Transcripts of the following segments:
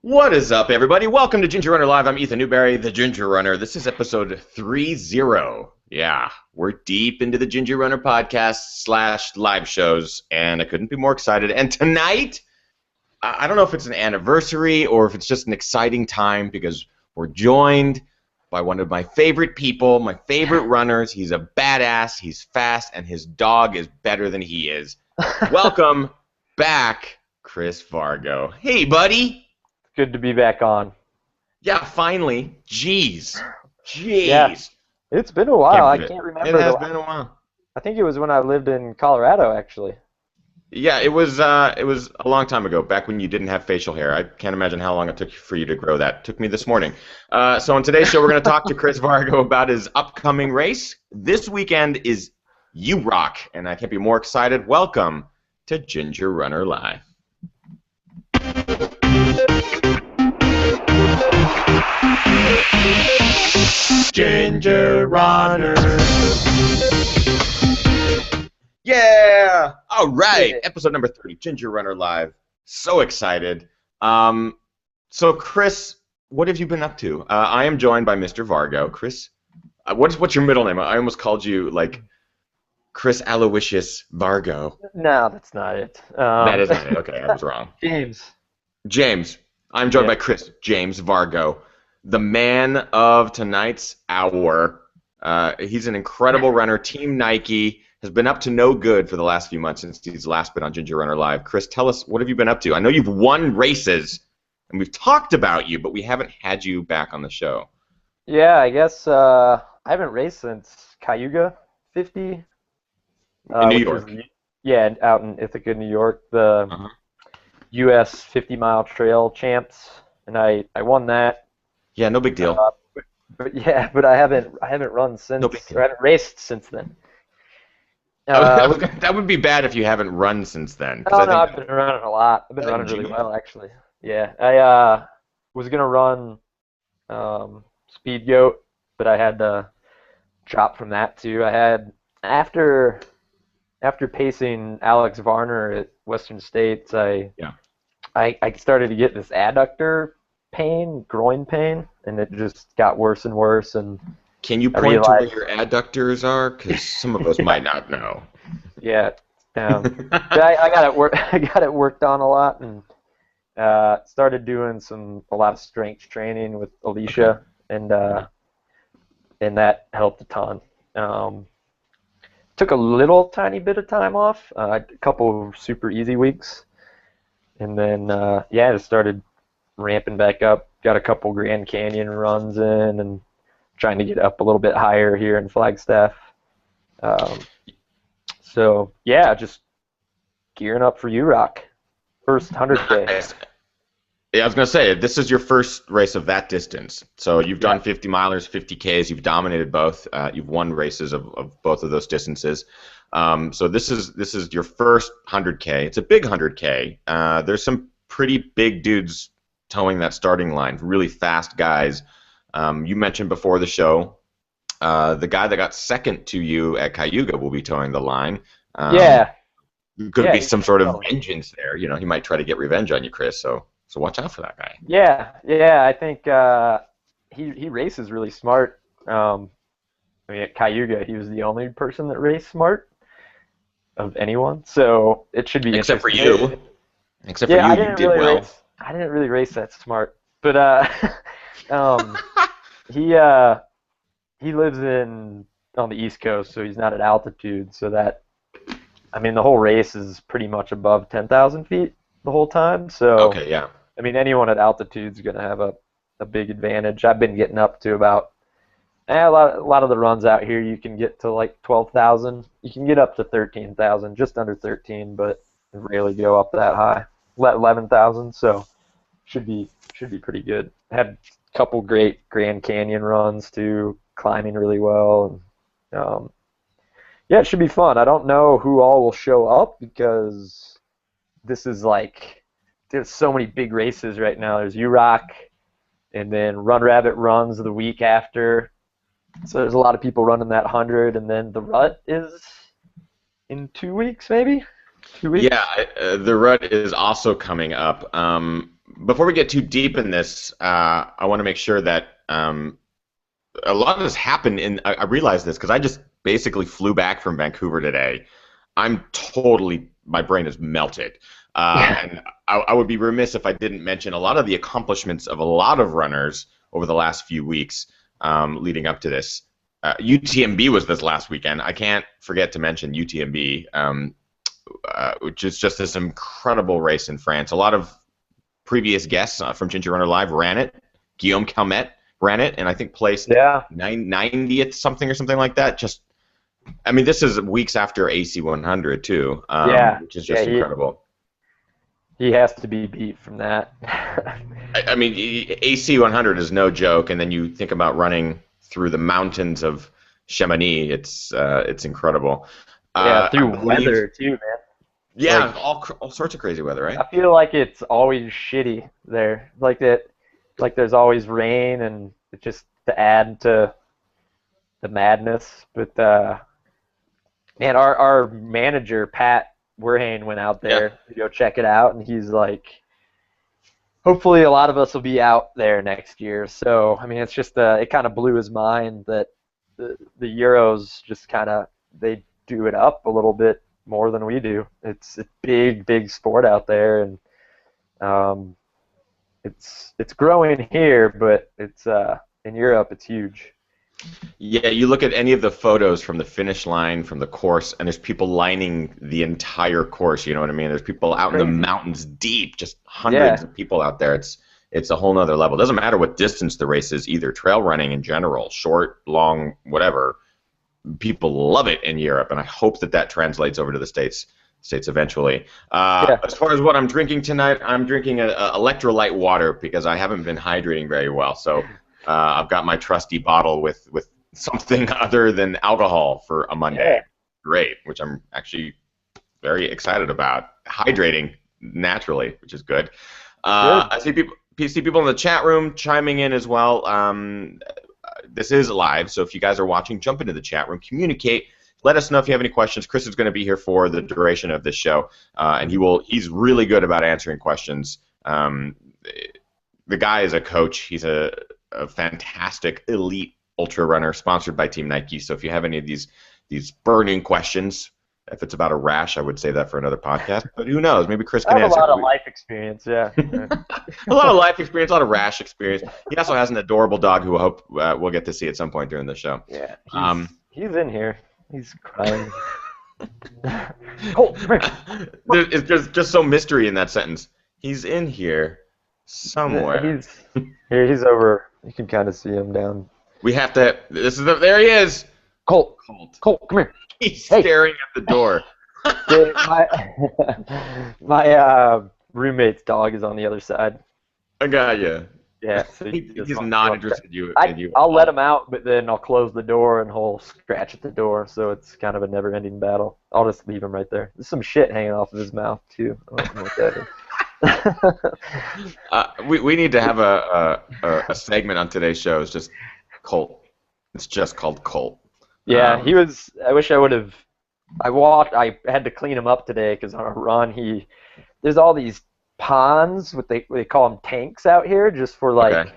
What is up, everybody? Welcome to Ginger Runner Live. I'm Ethan Newberry, the Ginger Runner. This is episode 30. Yeah, we're deep into the Ginger Runner podcast / live shows, and I couldn't be more excited. And tonight, I don't know if it's an anniversary or if it's just an exciting time because we're joined by one of my favorite people, my favorite runners. He's a badass, he's fast, and his dog is better than he is. Welcome back, Chris Vargo. Hey, buddy. Good to be back on. Yeah, finally. Jeez. Yeah. It's been a while. I can't remember. It has been a while. I think it was when I lived in Colorado, actually. Yeah, it was a long time ago, back when you didn't have facial hair. I can't imagine how long it took for you to grow that. It took me this morning. So on today's show, we're going to talk to Chris Vargo about his upcoming race. This weekend is UROC, and I can't be more excited. Welcome to Ginger Runner Live. Ginger Runner. Yeah! All right, episode number 30, Ginger Runner Live. So excited. So Chris, what have you been up to? I am joined by Mr. Vargo. Chris, what's your middle name? I almost called you like Chris Aloysius Vargo. No, that's not it. That is not it. Okay, I was wrong. James. I'm joined by Chris James Vargo, the man of tonight's hour. He's an incredible runner. Team Nike has been up to no good for the last few months since he's last been on Ginger Runner Live. Chris, tell us, what have you been up to? I know you've won races, and we've talked about you, but we haven't had you back on the show. Yeah, I guess I haven't raced since Cayuga 50. In New York. Out in Ithaca, New York, the U.S. 50-mile trail champs, and I won that. Yeah, no big deal. But I haven't run since. No big deal. Or I haven't raced since then. That would be bad if you haven't run since then. I've been running a lot. I've been running really well, actually. Yeah, I was gonna run Speed Goat, but I had to drop from that too. I had after pacing Alex Varner at Western States, I started to get this adductor pain, groin pain, and it just got worse and worse. And can you point to where your adductors are? Because some of us might not know. Yeah, but I got it worked on a lot, and started doing a lot of strength training with Alicia, and that helped a ton. Took a tiny bit of time off, a couple of super easy weeks, and then just started ramping back up. Got a couple Grand Canyon runs in, and trying to get up a little bit higher here in Flagstaff. Just gearing up for UROC. First 100K. Yeah, I was going to say, this is your first race of that distance. So you've done 50 milers, 50Ks. You've dominated both. You've won races of both of those distances. So this is your first 100K. It's a big 100K. There's some pretty big dudes towing that starting line, really fast guys. You mentioned before the show, the guy that got second to you at Cayuga will be towing the line. Could be some sort of vengeance there. You know, he might try to get revenge on you, Chris. So watch out for that guy. Yeah. I think he races really smart. At Cayuga, he was the only person that raced smart of anyone. So it should be except for interesting. you. Except for you, you did well. I didn't really race that smart, but he lives on the East Coast, so he's not at altitude. So that, the whole race is pretty much above 10,000 feet the whole time. So okay, yeah. Anyone at altitude is going to have a big advantage. I've been getting up to about a lot of the runs out here. You can get to like 12,000. You can get up to 13,000, just under 13, but rarely go up that high. 11,000. So should be pretty good. Had a couple great Grand Canyon runs too, climbing really well. And, it should be fun. I don't know who all will show up because this is there's so many big races right now. There's UROC, and then Run Rabbit runs the week after. So there's a lot of people running that 100, and then the Rut is in 2 weeks maybe. 2 weeks? Yeah, the rut is also coming up. Before we get too deep in this, I want to make sure that a lot of this happened in. I realized this because I just basically flew back from Vancouver today. My brain is melted. And I would be remiss if I didn't mention a lot of the accomplishments of a lot of runners over the last few weeks leading up to this. UTMB was this last weekend. I can't forget to mention UTMB, which is just this incredible race in France. A lot of previous guests from Ginger Runner Live ran it. Guillaume Calmette ran it, and I think placed 90th something or something like that. I mean, this is weeks after AC 100 too, which is just incredible. He has to be beat from that. I mean, AC 100 is no joke, and then you think about running through the mountains of Chamonix. It's incredible. Through weather too, man. Yeah, like, all sorts of crazy weather, right? I feel like it's always shitty there. Like there's always rain, and it's just to add to the madness. But man, our manager Pat Werhane went out there to go check it out, and he's like, hopefully a lot of us will be out there next year. So I mean, it's just it kind of blew his mind that the Euros just kind of they do it up a little bit more than we do. It's a big sport out there, and it's growing here, but it's in Europe it's huge. Yeah, you look at any of the photos from the finish line, from the course, and there's people lining the entire course, you know what I mean? There's people out in the mountains deep, just hundreds of people out there. It's a whole nother level. It doesn't matter what distance the race is either. Trail running in general, short, long, whatever, people love it in Europe, and I hope that translates over to the States eventually. As far as what I'm drinking tonight, I'm drinking electrolyte water because I haven't been hydrating very well, so I've got my trusty bottle with something other than alcohol for a Monday. Great, which I'm actually very excited about. Hydrating naturally, which is good. I see people in the chat room chiming in as well. This is live, so if you guys are watching, jump into the chat room, communicate. Let us know if you have any questions. Chris is going to be here for the duration of this show, and he's really good about answering questions. The guy is a coach. He's a fantastic elite ultra runner sponsored by Team Nike. So if you have any of these burning questions, if it's about a rash, I would save that for another podcast. But who knows? Maybe Chris can answer. A lot of life experience, yeah. A lot of life experience, a lot of rash experience. He also has an adorable dog who I hope we'll get to see at some point during the show. Yeah, he's in here. He's crying. Colt, come here. There's just so mystery in that sentence. He's in here somewhere. He's over. You can kind of see him down. We have to. There he is. Colt, come here. He's staring at the door. my roommate's dog is on the other side. I got you. Yeah, so he's not interested in you. I'll let him out, but then I'll close the door and he'll scratch at the door. So it's kind of a never-ending battle. I'll just leave him right there. There's some shit hanging off of his mouth too. I don't know what that is. We need to have a segment on today's show. It's just Colt. It's just called Colt. Yeah, he was. I wish I would have. I had to clean him up today because on a run there's all these ponds, what they call them tanks out here, just for like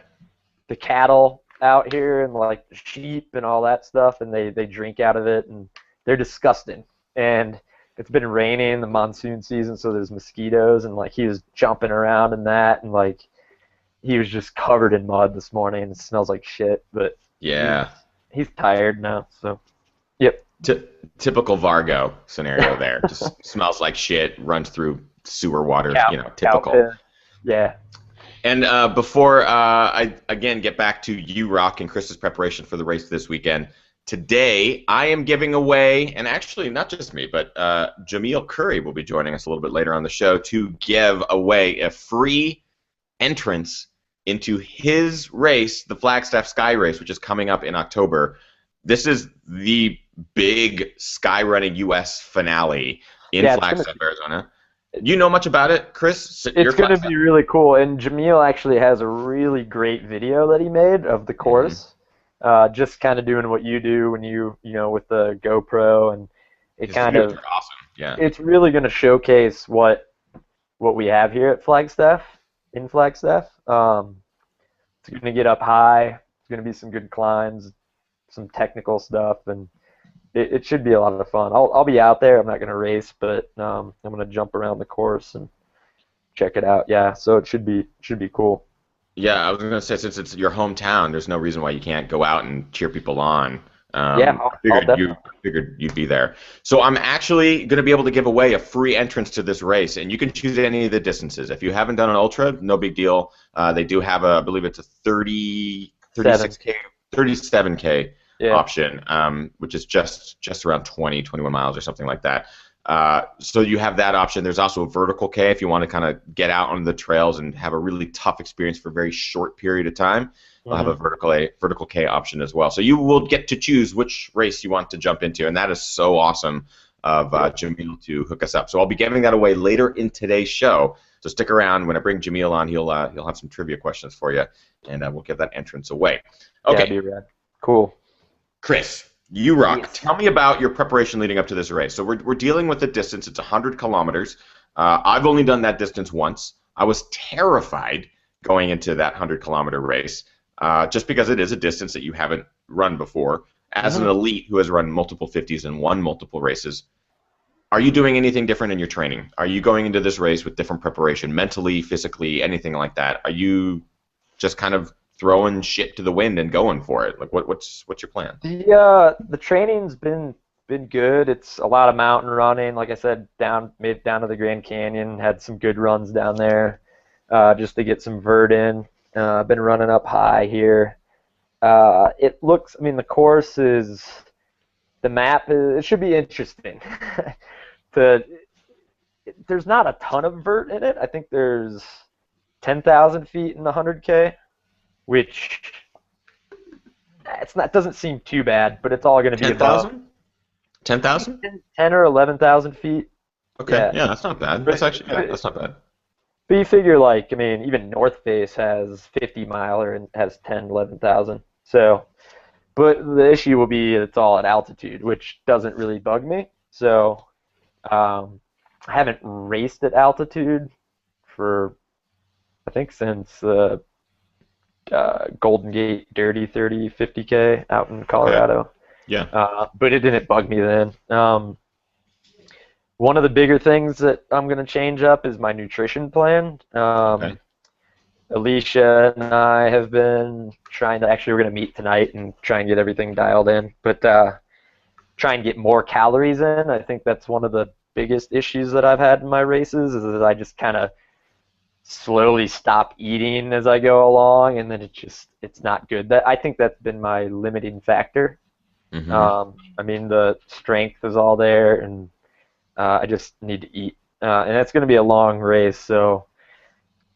the cattle out here and like sheep and all that stuff, and they drink out of it, and they're disgusting. And it's been raining the monsoon season, so there's mosquitoes, and like he was jumping around in that, and like he was just covered in mud this morning, and it smells like shit. But yeah, he's tired now, so yep. Typical Vargo scenario there. Just smells like shit, runs through sewer water, typical. Yeah. And before I again get back to UROC and Chris's preparation for the race this weekend, today I am giving away, and actually not just me, but Jameel Curry will be joining us a little bit later on the show to give away a free entrance into his race, the Flagstaff Sky Race, which is coming up in October. This is the big skyrunning U.S. finale in Flagstaff, Arizona. You know much about it, Chris? It's going to be really cool, and Jameel actually has a really great video that he made of the course, just kind of doing what you do when you with the GoPro, and it His kind videos of are awesome. Yeah. it's really going to showcase what we have here at Flagstaff in Flagstaff. It's going to get up high. It's going to be some good climbs, some technical stuff, and it should be a lot of fun. I'll be out there. I'm not going to race, but I'm going to jump around the course and check it out. Yeah, so it should be cool. Yeah, I was gonna say since it's your hometown, there's no reason why you can't go out and cheer people on. Yeah, I I'll figured definitely. you'd be there. So I'm actually gonna be able to give away a free entrance to this race, and you can choose any of the distances. If you haven't done an ultra, no big deal. They do have I believe it's a 30, 36K, 37K Yeah. option, which is just around 20, 21 miles or something like that. So you have that option. There's also a vertical K if you want to kind of get out on the trails and have a really tough experience for a very short period of time. They'll have a vertical K option as well. So you will get to choose which race you want to jump into, and that is so awesome of Jamil to hook us up. So I'll be giving that away later in today's show. So stick around. When I bring Jamil on, he'll have some trivia questions for you, and we'll give that entrance away. Okay, Yeah, be rad. Cool. Chris. UROC, Yes. tell me about your preparation leading up to this race. So we're dealing with the distance. It's 100 kilometers. I've only done that distance once. I was terrified going into that 100-kilometer race just because it is a distance that you haven't run before. As an elite who has run multiple 50s and won multiple races, are you doing anything different in your training? Are you going into this race with different preparation, mentally, physically, anything like that? Are you just kind of throwing shit to the wind and going for it? Like what's your plan? The training's been good. It's a lot of mountain running. Like I said, made it down to the Grand Canyon, had some good runs down there, just to get some vert in. I've been running up high here. The course the map it should be interesting. There's not a ton of vert in it. I think there's 10,000 feet in the 100K, which doesn't seem too bad, but it's all going to be about 10,000? 10,000? 10 or 11,000 feet. Okay, yeah, that's not bad. That's actually, yeah, But, that's not bad. but you figure, even North Face has 50 miler and has 10, 11,000. So, but the issue will be it's all at altitude, which doesn't really bug me. So, I haven't raced at altitude for, I think, since Golden Gate Dirty 30 50K out in Colorado. Okay. Yeah. But it didn't bug me then. One of the bigger things that I'm going to change up is my nutrition plan. Okay. Alicia and I have been trying to, actually we're going to meet tonight and try and get everything dialed in, but try and get more calories in. I think that's one of the biggest issues that I've had in my races is that I just kind of slowly stop eating as I go along, and then it's not good. I think that's been my limiting factor. The strength is all there, and I just need to eat. And it's going to be a long race, so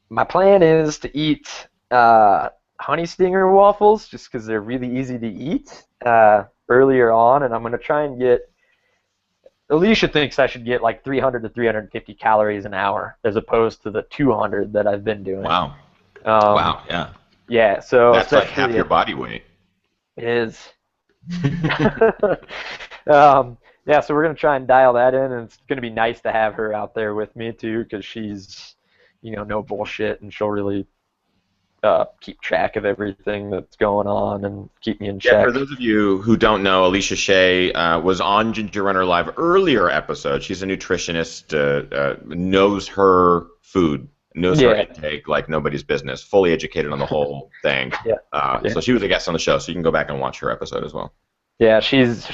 my plan is to eat honey stinger waffles just because they're really easy to eat earlier on, and I'm going to try and get. Alicia thinks I should get like 300 to 350 calories an hour as opposed to the 200 that I've been doing. Wow. Wow. Yeah. Yeah. So that's like half your body weight. It is. Yeah, so we're going to try and dial that in, and it's going to be nice to have her out there with me, too, because she's, no bullshit, and she'll really keep track of everything that's going on and keep me in check. Yeah, for those of you who don't know, Alicia Shea was on Ginger Runner Live earlier episode. She's a nutritionist, knows her food, knows her intake like nobody's business, fully educated on the whole thing. So she was a guest on the show, so you can go back and watch her episode as well. Yeah, she's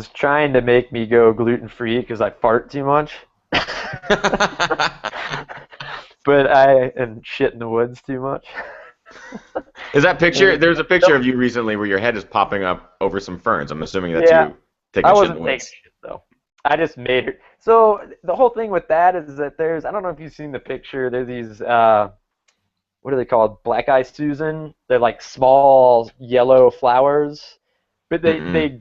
trying to make me go gluten-free because I fart too much. And shit in the woods too much. Is that picture? There's a picture of you recently where your head is popping up over some ferns. I'm assuming that's you taking shit in the woods. I wasn't taking shit, though. I just made her. So the whole thing with that is that I don't know if you've seen the picture, there's these, what are they called? Black Eye Susan. They're like small yellow flowers. But they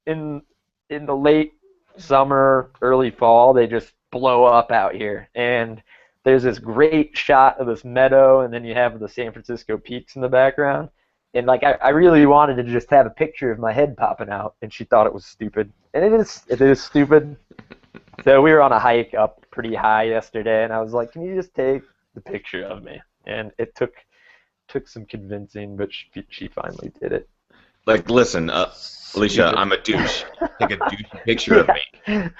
in the late summer, early fall, they just blow up out here. And there's this great shot of this meadow, and then you have the San Francisco peaks in the background. And like I really wanted to just have a picture of my head popping out, and she thought it was stupid. And it is stupid. So we were on a hike up pretty high yesterday, and I was like, "Can you just take the picture of me?" And it took some convincing, but she finally did it. Like, listen, Alicia, I'm a douche. Take a douche picture of me.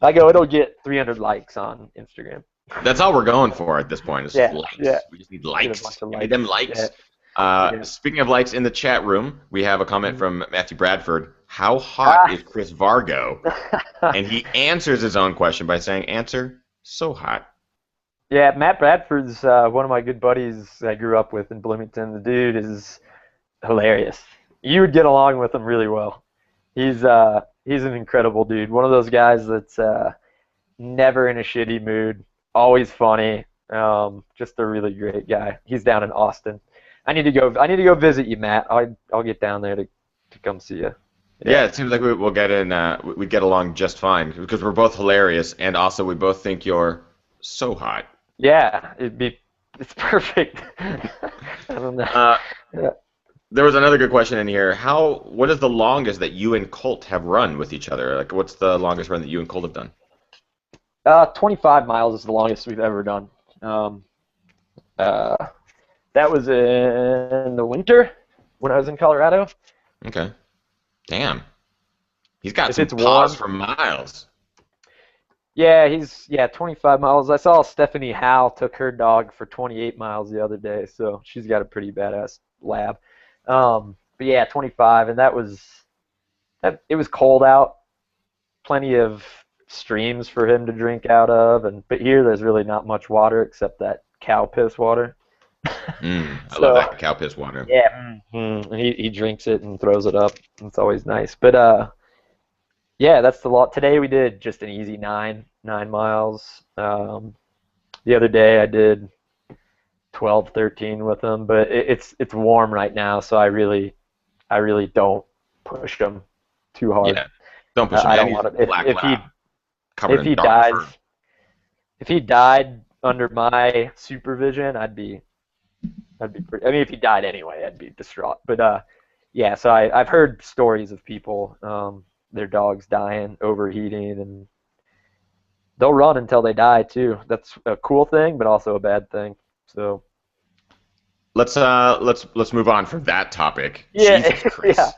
I go, it'll get 300 likes on Instagram. That's all we're going for at this point. Is just likes. Yeah. We just need likes. Get a bunch of We need them likes. Yeah. Speaking of likes, in the chat room, we have a comment from Matthew Bradford. How hot is Chris Vargo? And he answers his own question by saying, answer, so hot. Yeah, Matt Bradford's one of my good buddies I grew up with in Bloomington. The dude is hilarious. You would get along with him really well. He's an incredible dude. One of those guys that's never in a shitty mood, always funny. Just a really great guy. He's down in Austin. I need to go visit you, Matt. I'll get down there to come see you. Yeah, it seems like we'll get in. We get along just fine because we're both hilarious, and also we both think you're so hot. Yeah, it's perfect. I don't know. There was another good question in here. What is the longest that you and Colt have run with each other? Like, what's the longest run that you and Colt have done? 25 miles is the longest we've ever done. That was in the winter when I was in Colorado. Okay. Damn. He's got If some it's paws warm. for miles. Yeah, 25 miles. I saw Stephanie Howe took her dog for 28 miles the other day, so she's got a pretty badass lab. But yeah, 25, and it was cold out. Plenty of streams for him to drink out of, but here there's really not much water except that cow piss water. I love that cow piss water. Yeah, and he drinks it and throws it up. It's always nice. But yeah, that's the lot. Today we did just an easy 9 miles. The other day I did 12, 13 with him, but it's warm right now, so I really don't push him too hard. Yeah, don't push him. I don't want to. If he died under my supervision, I'd be pretty. I mean, if he died anyway, I'd be distraught. But yeah. So I've heard stories of people, their dogs dying, overheating, and they'll run until they die too. That's a cool thing, but also a bad thing. So let's move on from that topic. Yeah, Jesus Christ. Yeah.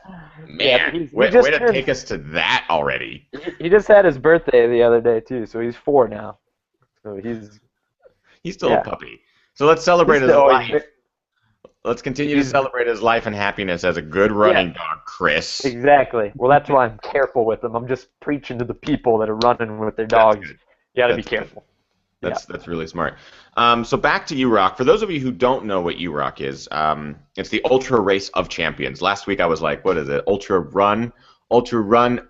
Man, way to take us to that already. He just had his birthday the other day too, so he's 4 now. So he's still a puppy. So let's celebrate his life. Let's continue to He's- celebrate his life and happiness as a good running dog, Chris. Exactly. Well, that's why I'm careful with them. I'm just preaching to the people that are running with their dogs. Good. You got to be That's good. careful. That's really smart. So back to UROC. For those of you who don't know what UROC is, it's the Ultra Race of Champions. Last week I was like, what is it? Ultra Run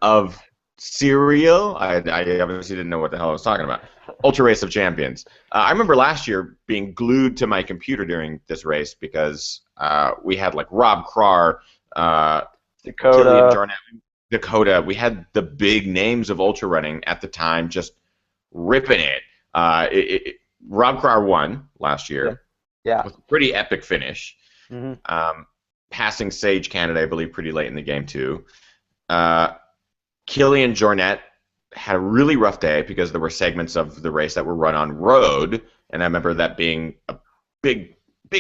of Cereal? I obviously didn't know what the hell I was talking about. Ultra Race of Champions. I remember last year being glued to my computer during this race because we had like Rob Krar, Dakota. We had the big names of ultra running at the time just ripping it. Rob Krar won last year. Yeah. With a pretty epic finish. Mm-hmm. Passing Sage Canada, I believe, pretty late in the game too. Killian Jornet had a really rough day because there were segments of the race that were run on road, and I remember that being a big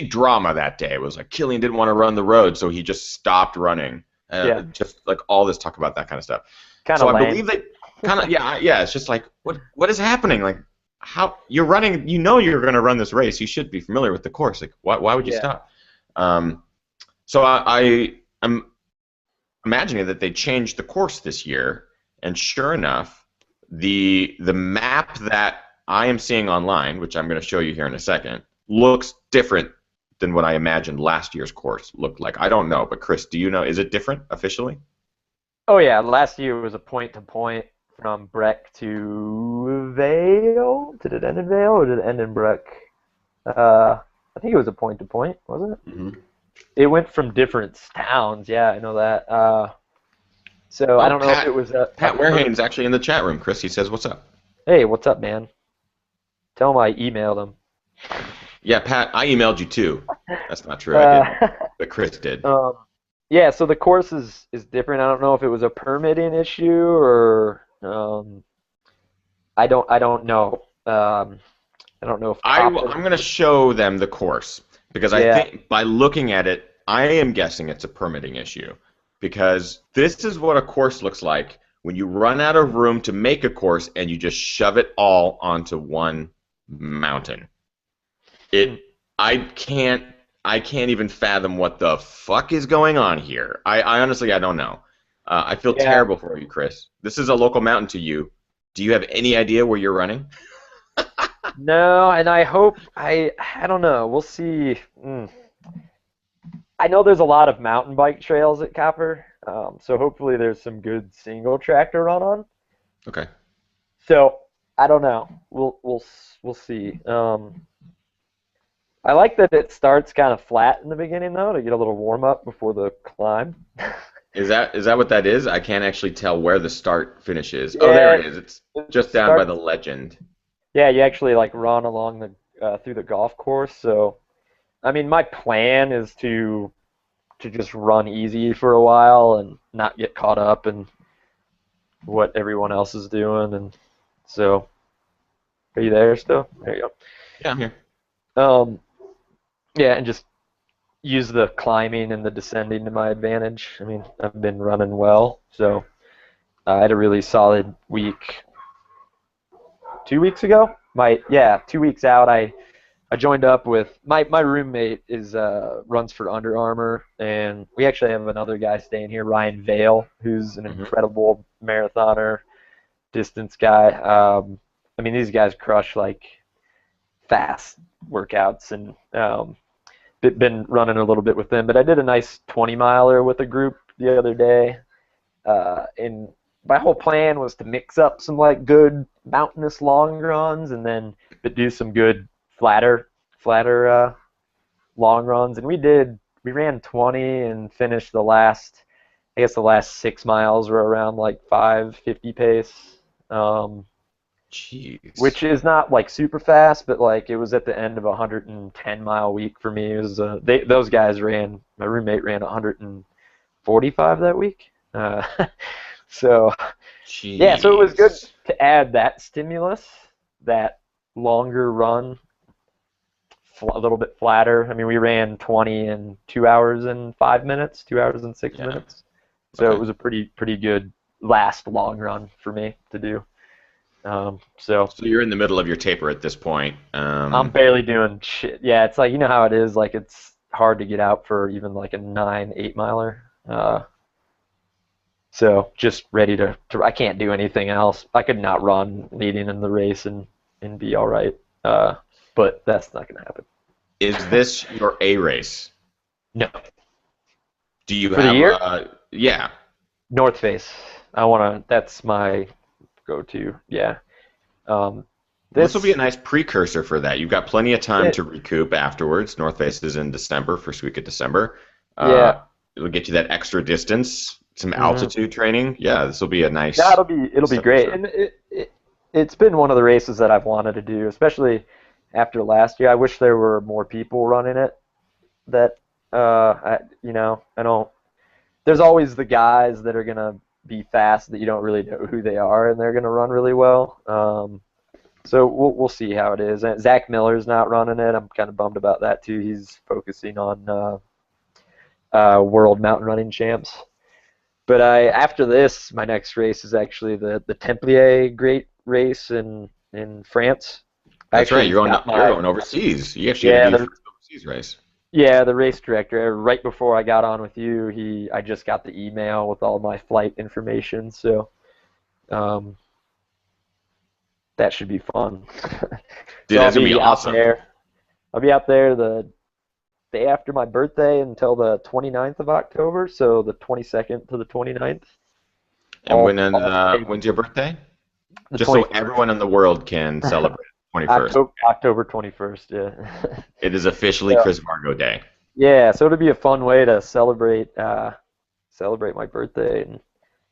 drama that day. It was like Killian didn't want to run the road, so he just stopped running. Just like all this talk about that kind of stuff. Kind of lame. I believe that yeah. It's just like what is happening? Like how you're running? You know you're going to run this race. You should be familiar with the course. Like why would you stop? So I'm imagining that they changed the course this year, and sure enough, the map that I am seeing online, which I'm going to show you here in a second, looks different than what I imagined last year's course looked like. I don't know, but Chris, do you know? Is it different officially? Oh yeah, last year was a point-to-point from Breck to Vale. Did it end in Vale or did it end in Breck? I think it was a point-to-point, wasn't it? Mm-hmm. It went from different towns. Yeah, I know that. So I don't know if it was Pat Warehane's actually in the chat room. Chris, he says, "What's up?" Hey, what's up, man? Tell him I emailed him. Yeah, Pat, I emailed you too. That's not true. I didn't, Uh, but Chris did. yeah, so the course is different. I don't know if it was a permitting issue or I don't know. I don't know if I'm top. going to show them the course because I Yeah, think by looking at it, I am guessing it's a permitting issue because this is what a course looks like when you run out of room to make a course and you just shove it all onto one mountain. hmm, It I can't even fathom what the fuck is going on here. I honestly I don't know. I feel yeah. terrible for you, Chris. This is a local mountain to you. Do you have any idea where you're running? No, and I hope I don't know. We'll see. I know there's a lot of mountain bike trails at Copper, so hopefully there's some good single track to run on. Okay. So I don't know. We'll see. I like that it starts kind of flat in the beginning though to get a little warm up before the climb. Is that what that is? I can't actually tell where the start finish is. Oh, there Yeah, it is. It's it just down by the starts. legend. Yeah, you actually like run along the through the golf course. So I mean, my plan is to just run easy for a while and not get caught up in what everyone else is doing. And so, are you there still? There you Yeah, I'm here. go. Yeah, and just use the climbing and the descending to my advantage. I mean, I've been running well, so I had a really solid week 2 weeks ago. 2 weeks out, I joined up with my roommate is runs for Under Armour, and we actually have another guy staying here, Ryan Vale, who's an Hmm. incredible marathoner, distance guy. I mean, these guys crush like fast workouts, and been running a little bit with them. But I did a nice 20 miler with a group the other day, and my whole plan was to mix up some like good mountainous long runs, and then but do some good flatter long runs. And we ran 20 and finished I guess the last 6 miles were around like 5:50 pace. Um, Jeez. which is not like super fast, but like it was at the end of a 110-mile week for me. It was those guys ran. My roommate ran 145 that week. So yeah, so it was good Jeez. to add that stimulus, that longer run, a little bit flatter. I mean, we ran 20 in 2 hours and 5 minutes, 2 hours and six Yeah. minutes. So it Okay. was a pretty good last long run for me to do. So So you're in the middle of your taper at this point. I'm barely doing shit. Yeah, it's like you know how it is. Like it's hard to get out for even like a 9, 8 miler. So just ready to. I can't do anything else. I could not run leading in the race and be all right. But that's not gonna happen. Is this your A race? No, Do you for the have year, yeah. North Face. I wanna. That's my go-to. Yeah. Um, Well, this will be a this. nice precursor for that. You've got plenty of time It, to recoup afterwards. North Face is in December, first week of December. Uh, yeah. it'll get you that extra distance, some Mhm. altitude training. Yeah, this will be a No, nice it'll be stepping great, stone. and it's been one of the races that I've wanted to do, especially after last year. I wish there were more people running it. That I don't. There's always the guys that are gonna be fast that you don't really know who they are, and they're gonna run really well. So we'll see how it is. And Zach Miller's not running it. I'm kind of bummed about that too. He's focusing on World Mountain Running Champs. But after this, my next race is actually the Templier Great Race in France. I That's right. actually got You're my going overseas. You actually got to yeah do your the first overseas race. yeah the race director right before I got on with you. I just got the email with all my flight information, so um, that should be fun. Dude, So I'll that's gonna be be out awesome. there. I'll be out there the day after my birthday until the 29th of October. So the 22nd to the 29th. And All paid. when's your birthday? The Just so 21st. everyone in the world can celebrate. 21st. October 21st, yeah. It is officially So, Chris Vargo Day. yeah, so it'll be a fun way to celebrate my birthday, and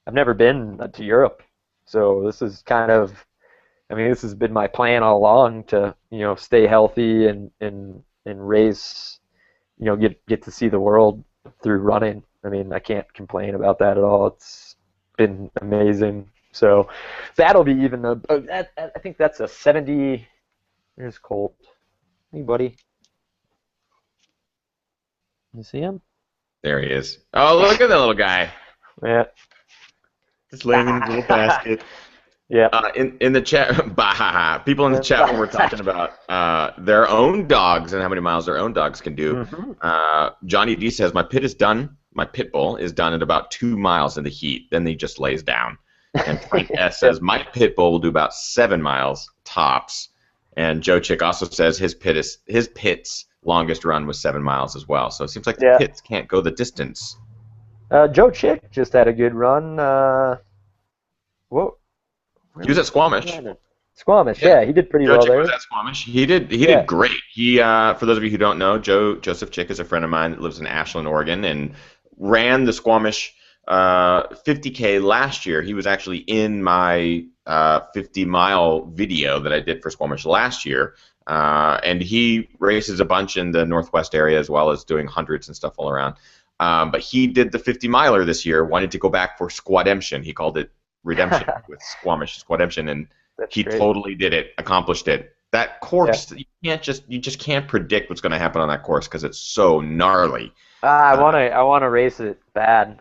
I've never been to Europe. So this is kind of I mean, this has been my plan all along to, stay healthy and race, get to see the world through running. I mean, I can't complain about that at all. It's been amazing. So that'll be even I think that's a 70. Here's Colt. Hey, buddy. You see him? There he is. Oh, look at that little guy. Yeah. Just laying in his little basket. Yeah. In the chat, people in the chat when we're talking about their own dogs and how many miles their own dogs can do. Johnny D says, my pit is done. My pit bull is done at about 2 miles in the heat. Then he just lays down. And Frank S says, my pit bull will do about 7 miles tops. And Joe Chick also says his pit's longest run was 7 miles as well. So it seems like the pits can't go the distance. Joe Chick just had a good run. Whoa. He was at Squamish. Squamish, yeah, he did pretty well there. Joe Chick was at Squamish. He did great. He, for those of you who don't know, Joseph Chick is a friend of mine that lives in Ashland, Oregon, and ran the Squamish 50K last year. He was actually in my 50-mile video that I did for Squamish last year, and he races a bunch in the Northwest area as well as doing hundreds and stuff all around. But he did the 50-miler this year, wanted to go back for Squademption. He called it Redemption with Squamish Squademption, and he totally did it, accomplished it. That course, you just can't predict what's going to happen on that course because it's so gnarly. I want to race it bad.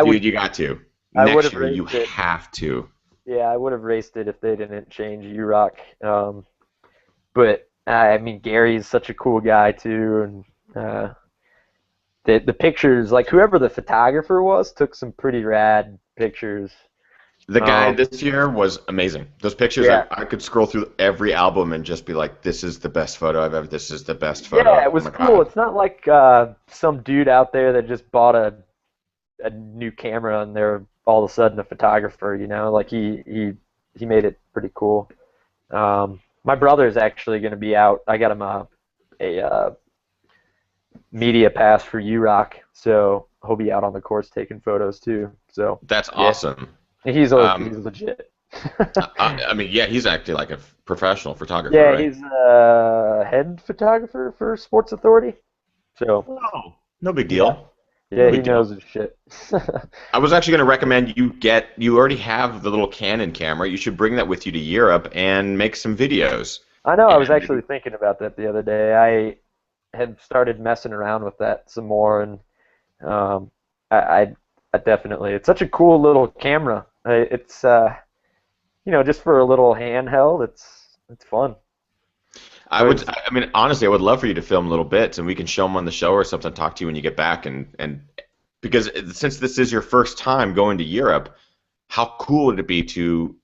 Dude, you got to. Next year, you have to. Yeah, I would have raced it if they didn't change UROC. But I mean, Gary's such a cool guy too, and the pictures, like whoever the photographer was, took some pretty rad pictures. The guy this year was amazing. Those pictures, I could scroll through every album and just be like, this is the best photo I've ever, this is the best photo. Yeah, it was cool. God. It's not like some dude out there that just bought a new camera and they're all of a sudden a photographer, like he made it pretty cool. My brother's actually going to be out. I got him a media pass for UROC, so he'll be out on the course taking photos too. So that's awesome. He's legit. I mean, yeah, he's actually like a professional photographer. Yeah, right? he's a head photographer for Sports Authority. So. Oh, no big deal. Yeah, he knows his shit. I was actually going to recommend you already have the little Canon camera. You should bring that with you to Europe and make some videos. I know. I was actually thinking about that the other day. I had started messing around with that some more, and I definitely. It's such a cool little camera. It's just for a little handheld. It's fun. I mean, honestly, I would love for you to film little bits, and we can show them on the show or something. Talk to you when you get back, and because since this is your first time going to Europe, how cool would it be to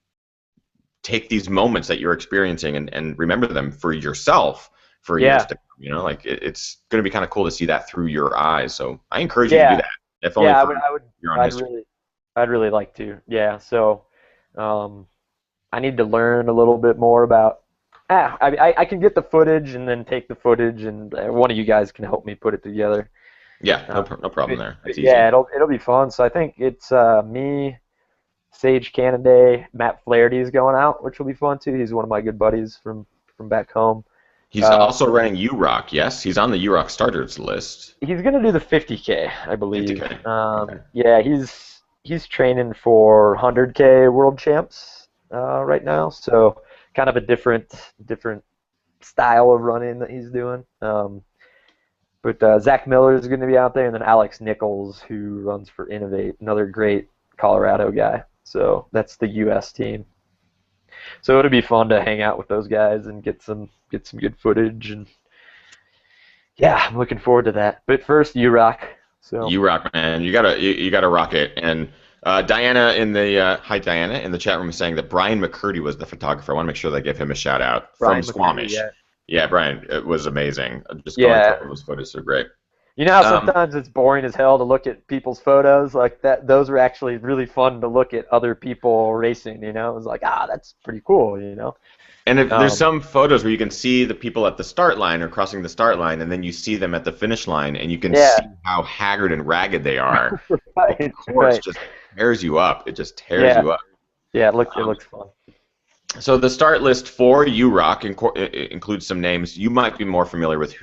take these moments that you're experiencing and remember them for yourself for years to come? Like it's going to be kind of cool to see that through your eyes. So I encourage you to do that. If only I'd really like to. Yeah. So I need to learn a little bit more about. I can get the footage and then take the footage, and one of you guys can help me put it together. Yeah, no problem there. That's easy. Yeah, it'll be fun. So I think it's me, Sage Canaday, Matt Flaherty's going out, which will be fun too. He's one of my good buddies from back home. He's also running UROC. Yes, he's on the UROC starters list. He's gonna do the 50K, I believe. 50K. Okay. Yeah, he's training for 100K World Champs right now. So. Kind of a different style of running that he's doing. But Zach Miller is going to be out there, and then Alex Nichols, who runs for Innovate, another great Colorado guy. So that's the U.S. team. So it'll be fun to hang out with those guys and get some good footage, and yeah, I'm looking forward to that. But first, UROC. So UROC, man, you gotta rock it. And Diana in the chat room is saying that Brian McCurdy was the photographer. I want to make sure that I give him a shout out from Squamish. Yeah, Brian, it was amazing. Just going through those photos, so great. You know how sometimes it's boring as hell to look at people's photos like that. Those are actually really fun to look at other people racing. It was like, that's pretty cool. And there's some photos where you can see the people at the start line or crossing the start line, and then you see them at the finish line, and you can see how haggard and ragged they are. Right, the course just tears you up. It just tears you up. Yeah, it looks fun. So the start list for UROC includes some names you might be more familiar with.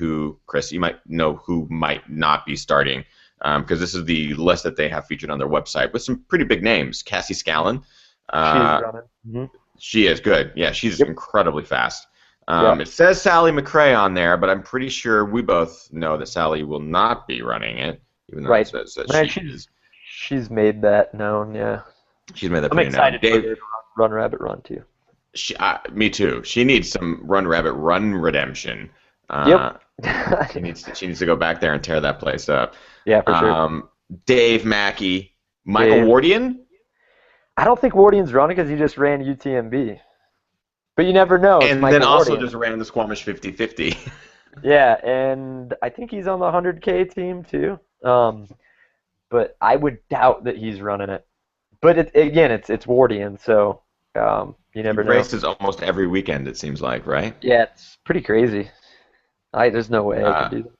Chris, you might know who might not be starting, because this is the list that they have featured on their website with some pretty big names. Cassie Scallon, She's uh, running. Mm-hmm. she is good. Yeah, she's Yep. incredibly fast. Yep. It says Sally McRae on there, but I'm pretty sure we both know that Sally will not be running it, even though it Right. says that Man, she she's is. she's made that known. Yeah. She's made that I'm pretty known. excited for Dave, her to run Rabbit Run too. me too. She needs some Run Rabbit Run redemption. Yep. She needs to go back there and tear that place up. Yeah, for sure. Dave Mackey, Michael Dave. Wardian, I don't think Wardian's running because he just ran UTMB. But you never know. It's and then Michael also Wardian. just ran the Squamish 50-50. Yeah, and I think he's on the 100K team too. But I would doubt that he's running it. But again, it's Wardian, so you He never know. races almost every weekend, it seems like, right? Yeah, it's pretty crazy. There's no way I could do that.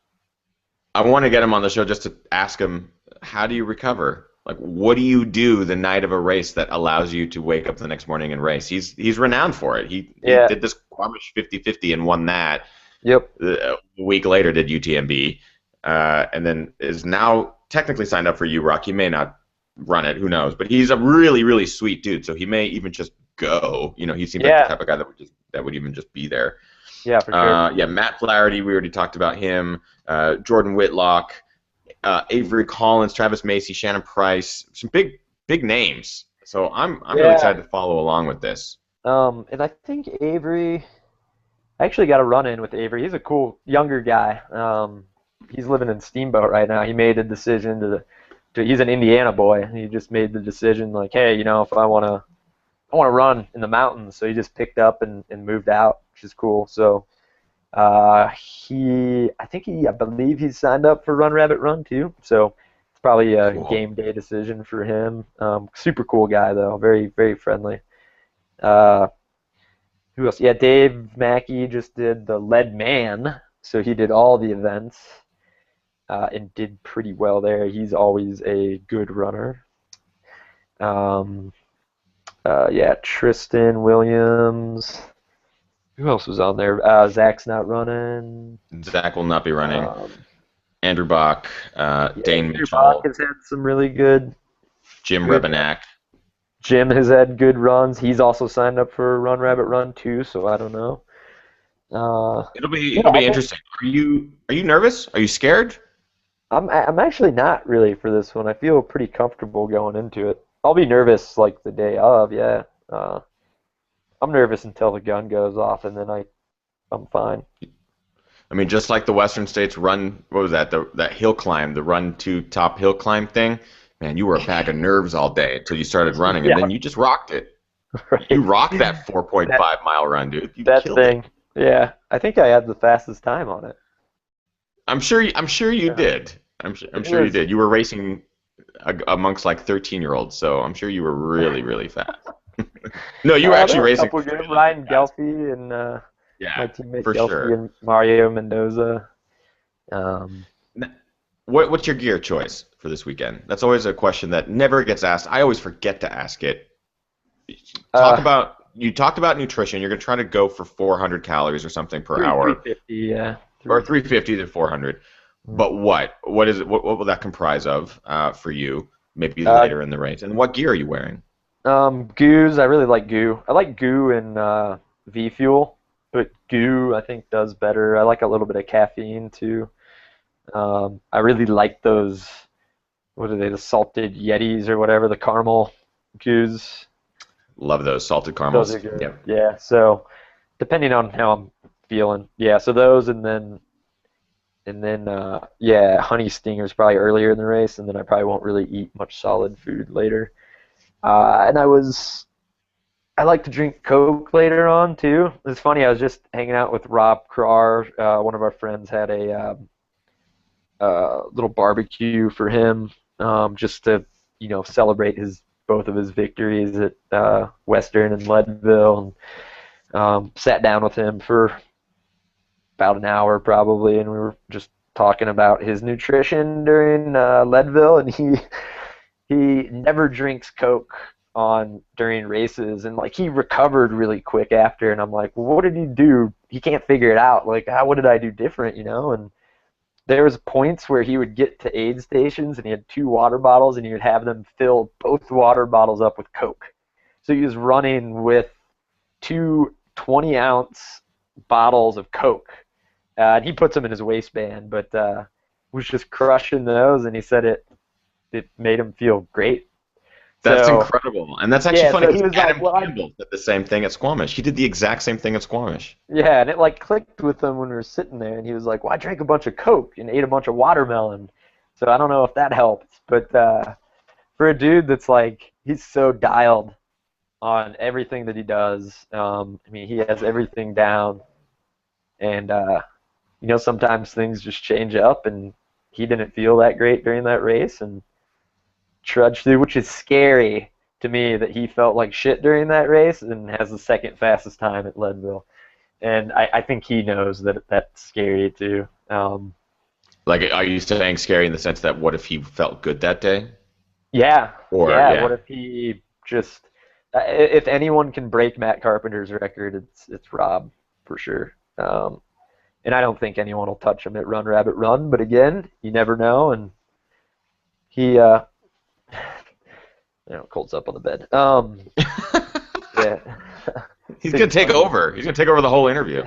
I want to get him on the show just to ask him, how do you recover? Like, what do you do the night of a race that allows you to wake up the next morning and race? He's renowned for it. He did this Squamish 50-50 and won that. Yep. A week later did UTMB, and then is now technically signed up for UROC. He may not run it, who knows? But he's a really, really sweet dude, so he may even just go. He seems like the type of guy that would even just be there. Yeah, for sure. Yeah, Matt Flaherty, we already talked about him. Jordan Whitlock, Avery Collins, Travis Macy, Shannon Price, some big names. So I'm really excited to follow along with this. And I think Avery. I actually got a run-in with Avery. He's a cool younger guy. He's living in Steamboat right now. He made a decision to he's an Indiana boy. And he just made the decision like, hey, if I want to run in the mountains. So he just picked up and moved out, which is cool. So I believe he's signed up for Run Rabbit Run too. So it's probably a game day decision for him. Super cool guy though, very, very friendly. Who else? Yeah, Dave Mackey just did the Lead Man, so he did all the events and did pretty well there. He's always a good runner. Yeah, Tristan Williams. Who else was on there? Zach's not running. Zach will not be running. Andrew Bach, Dane Andrew Mitchell. Bach has had some really good. Jim Rebenak. Jim has had good runs. He's also signed up for Run Rabbit Run too, so I don't know. It'll be interesting. Are you nervous? Are you scared? I'm actually not really for this one. I feel pretty comfortable going into it. I'll be nervous like the day of, yeah. I'm nervous until the gun goes off, and then I'm fine. I mean, just like the Western States run, what was that? That hill climb, the run to top hill climb thing. Man, you were a bag of nerves all day until you started running, and then you just rocked it. Right. You rocked that 4.5-mile run, dude. You that killed thing, it. yeah. I think I had the fastest time on it. I'm sure you did. I'm sure you did. You were racing amongst like 13-year-olds, so I'm sure you were really, really fast. No, you were actually racing. Ryan Gelfi and my teammate for Gelfi sure. and Mario Mendoza. What's your gear choice for this weekend? That's always a question that never gets asked. I always forget to ask it. You talked about nutrition. You're going to try to go for 400 calories or something per hour. 350, yeah. Or 350 to 400. But what is it? What will that comprise of for you? Maybe later in the race. And what gear are you wearing? Goos. I really like goo. I like goo and V Fuel, but goo I think does better. I like a little bit of caffeine too. I really like those. What are they? The salted Yetis or whatever. The caramel goos. Love those salted caramels. Those are good. Yep. Yeah. So depending on how I'm feeling, yeah. So those and then honey stingers probably earlier in the race, and then I probably won't really eat much solid food later. And I like to drink Coke later on too. It's funny. I was just hanging out with Rob Krar. One of our friends had a little barbecue for him, just to celebrate both of his victories at Western and Leadville, and sat down with him for about an hour probably, and we were just talking about his nutrition during Leadville, and he never drinks Coke during races, and like he recovered really quick after, and I'm like, well, what did he do? He can't figure it out. Like, what did I do different, you know? And there was points where he would get to aid stations and he had 2 water bottles and he would have them fill both water bottles up with Coke. So he was running with 2 20-ounce bottles of Coke. And he puts them in his waistband, but was just crushing those, and he said it made him feel great. That's So, incredible. And that's actually yeah, funny so he because was like, Adam well, Campbell did the same thing at Squamish. He did the exact same thing at Squamish. yeah, and it like clicked with him when we were sitting there, and he was like, well, I drank a bunch of Coke and ate a bunch of watermelon. So I don't know if that helped, but for a dude that's like, he's so dialed on everything that he does. I mean, he has everything down, and you know, sometimes things just change up, and he didn't feel that great during that race and trudged through, which is scary to me that he felt like shit during that race and has the second fastest time at Leadville. And I think he knows that that's scary too. Like, are you saying scary in the sense that what if he felt good that day? Yeah, Or, yeah. yeah. What if he just, if anyone can break Matt Carpenter's record, it's Rob for sure. And I don't think anyone will touch him at Run Rabbit Run. But again, you never know. And he, Colt's up on the bed. Yeah. He's going to take over. He's going to take over the whole interview.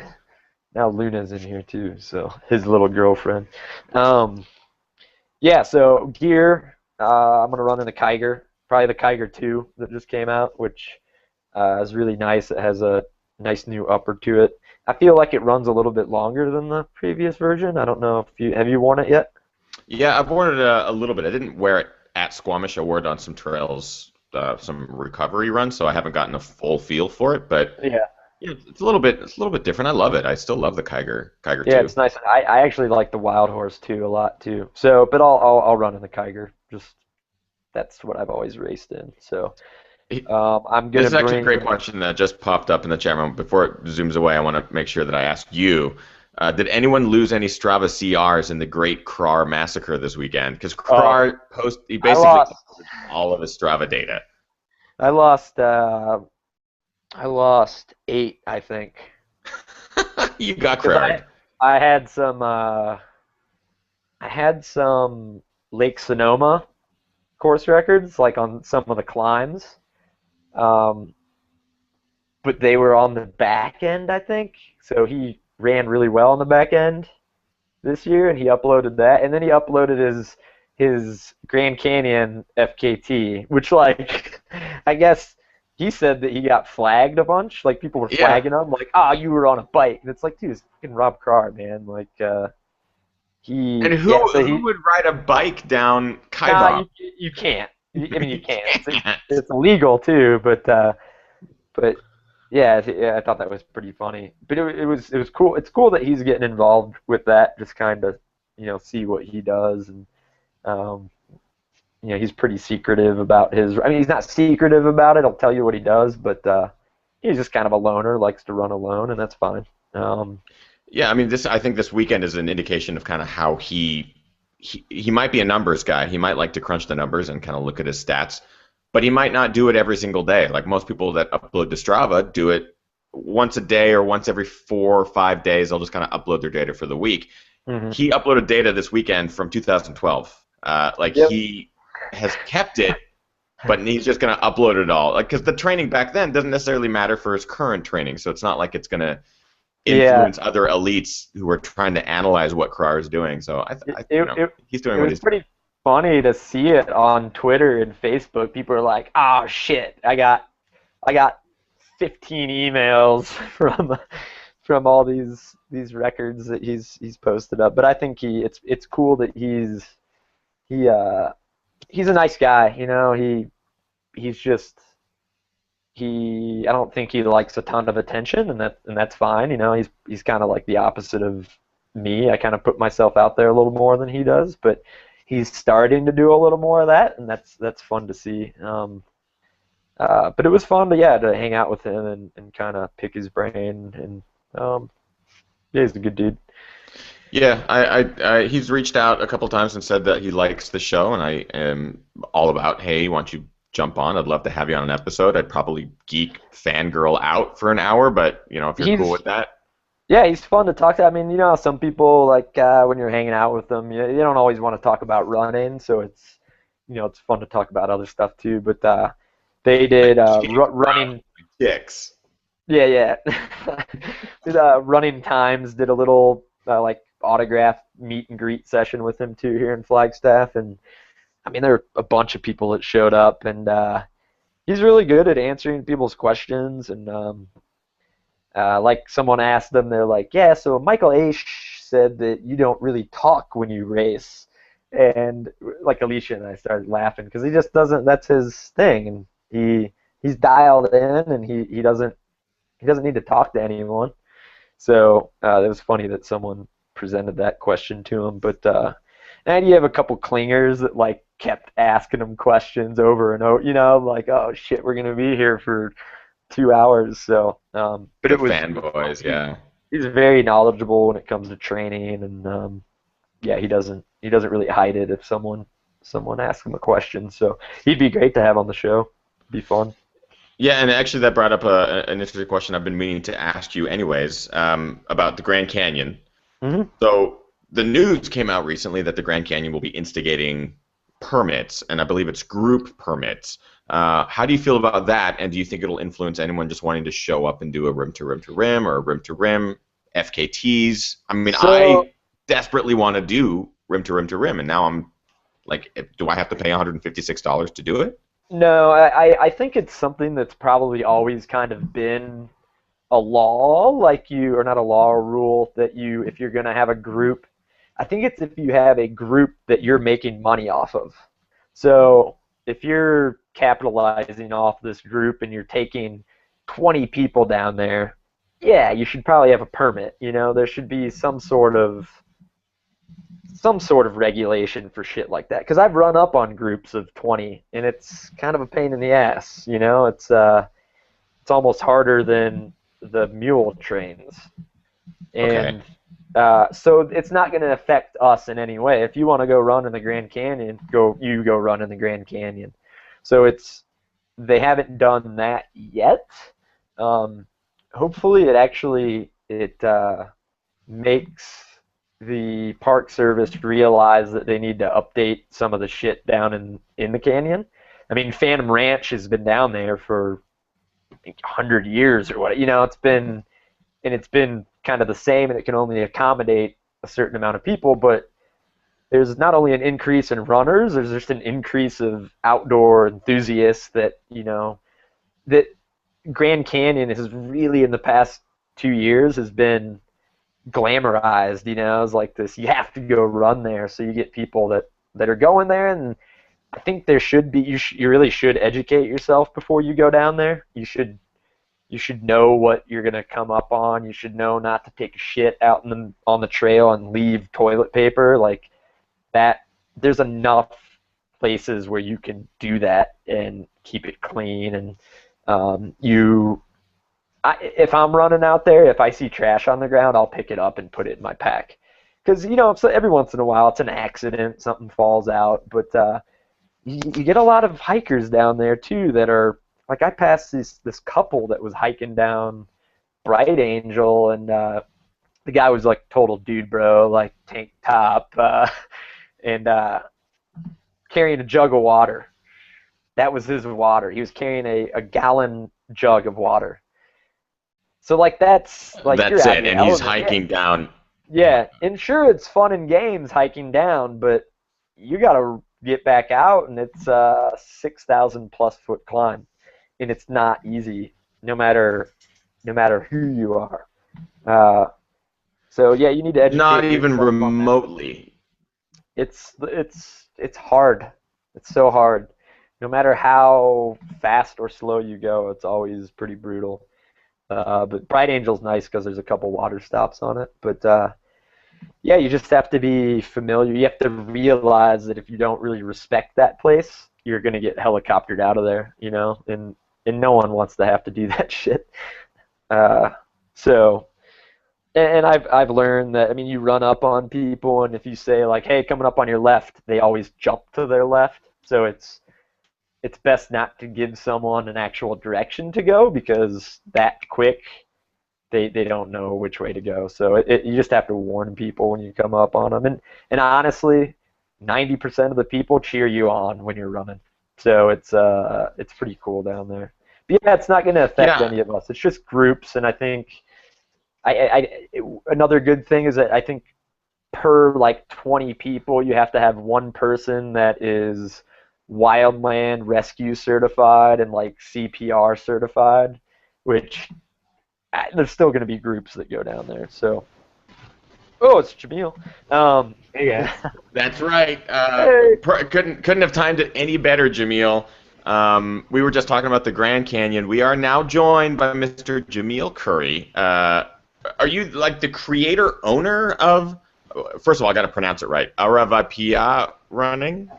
Now Luna's in here too, so his little girlfriend. Yeah, so gear, I'm going to run in the Kiger, probably the Kiger 2 that just came out, which is really nice. It has a nice new upper to it. I feel like it runs a little bit longer than the previous version. I don't know if have you worn it yet? Yeah, I've worn it a little bit. I didn't wear it at Squamish. I wore it on some trails, some recovery runs, so I haven't gotten a full feel for it. But Yeah. yeah, it's a little bit different. I love it. I still love the Kiger Yeah, 2. it's nice. I actually like the Wild Horse too a lot too. So, but I'll run in the Kiger. Just that's what I've always raced in. So, I'm This gonna is actually a bring. great question that just popped up in the chat room. Before it zooms away, I want to make sure that I ask you, did anyone lose any Strava CRs in the Great Krar Massacre this weekend? Because Krar he basically uploaded all of his Strava data. I lost 8, I think. You got 'Cause Krar. I had some Lake Sonoma course records, like on some of the climbs, but they were on the back end, I think. So he ran really well on the back end this year, and he uploaded that, and then he uploaded his Grand Canyon FKT, which like I guess he said that he got flagged a bunch. Like people were flagging him, like, you were on a bike. And it's like, dude, it's fucking Rob Carr, man. Like he. And who would ride a bike down Kaibab? Nah, you can't. I mean, you can't. It's illegal too, but yeah, I thought that was pretty funny. But it was cool. It's cool that he's getting involved with that. Just kind of see what he does, and he's pretty secretive about his. I mean, he's not secretive about it. He'll tell you what he does, but he's just kind of a loner, likes to run alone, and that's fine. Yeah, I mean, I think this weekend is an indication of kind of how he might be a numbers guy. He might like to crunch the numbers and kind of look at his stats, but he might not do it every single day. Like most people that upload to Strava do it once a day or once every 4 or 5 days. They'll just kind of upload their data for the week. Mm-hmm. He uploaded data this weekend from 2012. He has kept it, but he's just going to upload it all. Like, because the training back then doesn't necessarily matter for his current training, so it's not like it's going to influence other elites who are trying to analyze what Krar is doing. So he's doing what he's doing. It's pretty funny to see it on Twitter and Facebook. People are like, "Oh shit, I got 15 emails from all these records that he's posted up." But I think it's cool that he's a nice guy. I don't think he likes a ton of attention, and that's fine. He's kind of like the opposite of me. I kind of put myself out there a little more than he does, but he's starting to do a little more of that, and that's fun to see. But it was fun to hang out with him and kind of pick his brain, and he's a good dude. Yeah, he's reached out a couple times and said that he likes the show, and I am all about, hey, why don't you jump on. I'd love to have you on an episode. I'd probably geek fangirl out for an hour, but if you're cool He's with that. Yeah, he's fun to talk to. I mean, how some people like when you're hanging out with them, you don't always want to talk about running, so it's fun to talk about other stuff too. But they Like did chicks, running. chicks. Yeah, yeah. Did running times. Did a little like autograph meet and greet session with him too here in Flagstaff, and I mean there were a bunch of people that showed up, and he's really good at answering people's questions, and like someone asked them, they're like, yeah, so Michael Aish said that you don't really talk when you race. And like Alicia and I started laughing because he just doesn't, that's his thing. And he's dialed in and he doesn't need to talk to anyone. So it was funny that someone presented that question to him. But and you have a couple clingers that like kept asking him questions over and over, like, oh shit, we're going to be here for 2 hours. So, but The it was fanboys, yeah. he's very knowledgeable when it comes to training, and yeah, he doesn't really hide it if someone asks him a question. So he'd be great to have on the show. It'd be fun. Yeah, and actually that brought up an interesting question I've been meaning to ask you anyways, about the Grand Canyon. Mm-hmm. So the news came out recently that the Grand Canyon will be instigating permits, and I believe it's group permits. How do you feel about that, and do you think it'll influence anyone just wanting to show up and do a rim-to-rim-to-rim or a rim-to-rim, FKTs? I mean, So I desperately want to do rim-to-rim-to-rim, and now I'm like, do I have to pay $156 to do it? no, I think it's something that's probably always kind of been a law, or not a law or rule that if you're gonna have a group, I think it's if you have a group that you're making money off of. So if you're capitalizing off this group and you're taking 20 people down there, yeah, you should probably have a permit. There should be some sort of regulation for shit like that. Because I've run up on groups of 20, and it's kind of a pain in the ass. It's almost harder than the mule trains, Okay. and so it's not going to affect us in any way. If you want to go run in the Grand Canyon, go run in the Grand Canyon. So they haven't done that yet. Hopefully, it makes the Park Service realize that they need to update some of the shit down in the canyon. I mean, Phantom Ranch has been down there for I think 100 years or what. It's been kind of the same, and it can only accommodate a certain amount of people. But there's not only an increase in runners, there's just an increase of outdoor enthusiasts that Grand Canyon has really in the past 2 years has been glamorized. It's like this, you have to go run there, so you get people that are going there. And I think there should be, you really should educate yourself before you go down there. You should know what you're gonna come up on. You should know not to take a shit out on the trail and leave toilet paper like that. There's enough places where you can do that and keep it clean. And if I'm running out there, if I see trash on the ground, I'll pick it up and put it in my pack. Because so every once in a while it's an accident, something falls out. But you get a lot of hikers down there too that are like, I passed this couple that was hiking down Bright Angel, and the guy was like total dude bro, like tank top, and carrying a jug of water. That was his water. He was carrying a gallon jug of water. So like that's like you're That's out it, in your and he's element. hiking down. Yeah, and sure, it's fun and games hiking down, but you gotta get back out, and it's a 6,000 plus foot climb, and it's not easy, no matter who you are. So yeah, you need to Not educate even yourself on that. remotely. It's hard. It's so hard. No matter how fast or slow you go, it's always pretty brutal. But Bright Angel's nice because there's a couple water stops on it. But yeah, you just have to be familiar. You have to realize that if you don't really respect that place, you're gonna get helicoptered out of there, and no one wants to have to do that shit. So, and I've learned that, I mean, you run up on people, and if you say like, "Hey, coming up on your left," they always jump to their left. So it's it's best not to give someone an actual direction to go, because that quick they don't know which way to go. So you just have to warn people when you come up on them. And honestly, 90% of the people cheer you on when you're running. So it's pretty cool down there. But yeah, it's not going to affect any of us. It's just groups, and I think another good thing is that I think per like 20 people, you have to have one person that is wildland rescue certified and like CPR certified, which there's still going to be groups that go down there. So, it's Jamil. Hey guys. That's right. Hey. Couldn't have timed it any better, Jamil. We were just talking about the Grand Canyon. We are now joined by Mr. Jamil Curry. Are you like the creator owner of? First of all, I got to pronounce it right. Aravaipa running.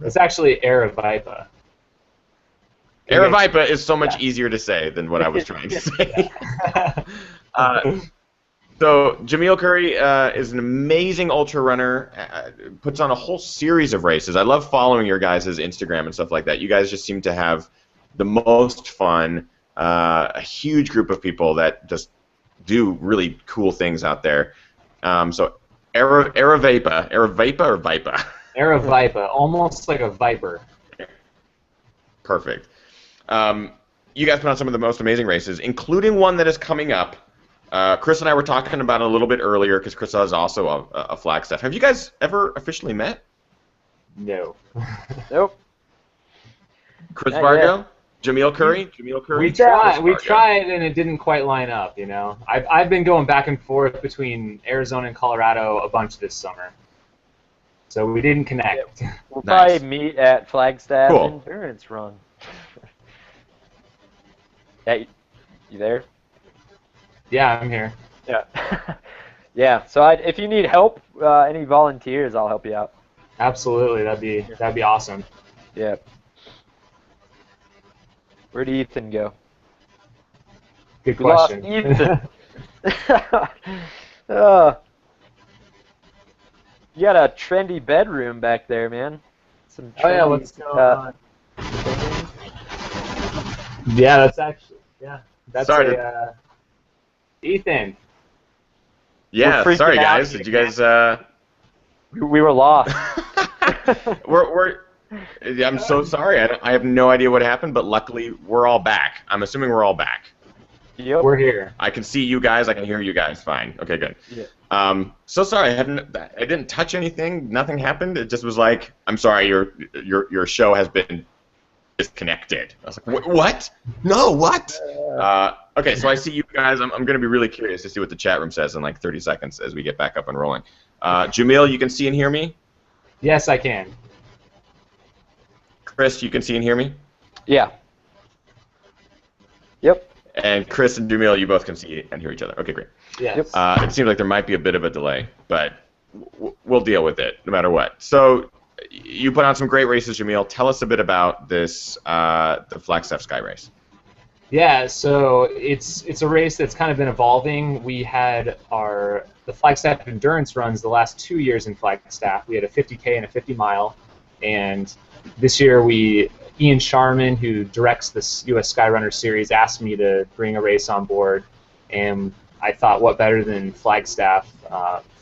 It's actually Aravaipa. Aravaipa is so much easier to say than what I was trying to say. So Jamil Curry is an amazing ultra runner. Puts on a whole series of races. I love following your guys' Instagram and stuff like that. You guys just seem to have the most fun. A huge group of people that just do really cool things out there. So Aravaipa or Vipa? Aravaipa, almost like a viper. Perfect. You guys put on some of the most amazing races, including one that is coming up. Chris and I were talking about it a little bit earlier because Chris is also a Flagstaff. Have you guys ever officially met? No. Nope. Chris Vargo? Jamil Curry? We tried, and it didn't quite line up, you know. I've been going back and forth between Arizona and Colorado a bunch this summer. So we didn't connect. Yeah. We'll probably meet at Flagstaff Endurance Run. Hey, you there? Yeah, I'm here. Yeah. Yeah. So if you need help, any volunteers, I'll help you out. Absolutely, that'd be awesome. Yeah. Where'd Ethan go? Good question. We lost Ethan. You got a trendy bedroom back there, man. Some trendy, what's going on? Yeah, that's actually That's sorry. Ethan. Yeah, sorry guys. Did you guys? We were lost. I'm so sorry. I have no idea what happened, but luckily we're all back. I'm assuming we're all back. Yep. We're here. I can see you guys. I can hear you guys fine. Okay, good. Yeah. So sorry. I didn't touch anything. Nothing happened. It just was like, I'm sorry. Your show has been disconnected. I was like, what? No, what? Okay, so I see you guys. I'm going to be really curious to see what the chat room says in like 30 seconds as we get back up and rolling. Jamil, you can see and hear me? Yes, I can. Chris, you can see and hear me? Yeah. Yep. And Chris and Jamil, you both can see and hear each other. Okay, great. Yes. It seems like there might be a bit of a delay, but we'll deal with it no matter what. So you put on some great races, Jamil. Tell us a bit about this, the Flagstaff Sky Race. Yeah, so it's a race that's kind of been evolving. We had the Flagstaff endurance runs the last 2 years in Flagstaff. We had a 50K and a 50 mile, and this year Ian Sharman, who directs this U.S. Skyrunner series, asked me to bring a race on board, and I thought, what better than Flagstaff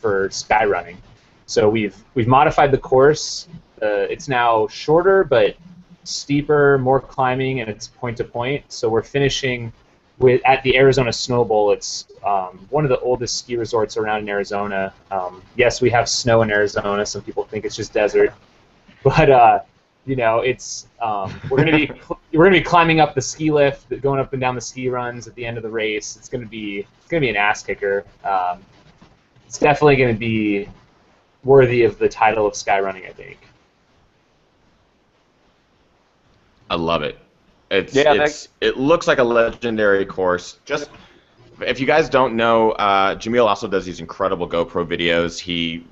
for skyrunning? So we've modified the course. It's now shorter, but steeper, more climbing, and it's point to point. So we're finishing at the Arizona Snow Bowl. It's one of the oldest ski resorts around in Arizona. Yes, we have snow in Arizona. Some people think it's just desert, but it's we're gonna be climbing up the ski lift, going up and down the ski runs at the end of the race. It's gonna be an ass kicker. It's definitely gonna be worthy of the title of skyrunning, I think. I love it. It looks like a legendary course. Just if you guys don't know, Jamil also does these incredible GoPro videos. He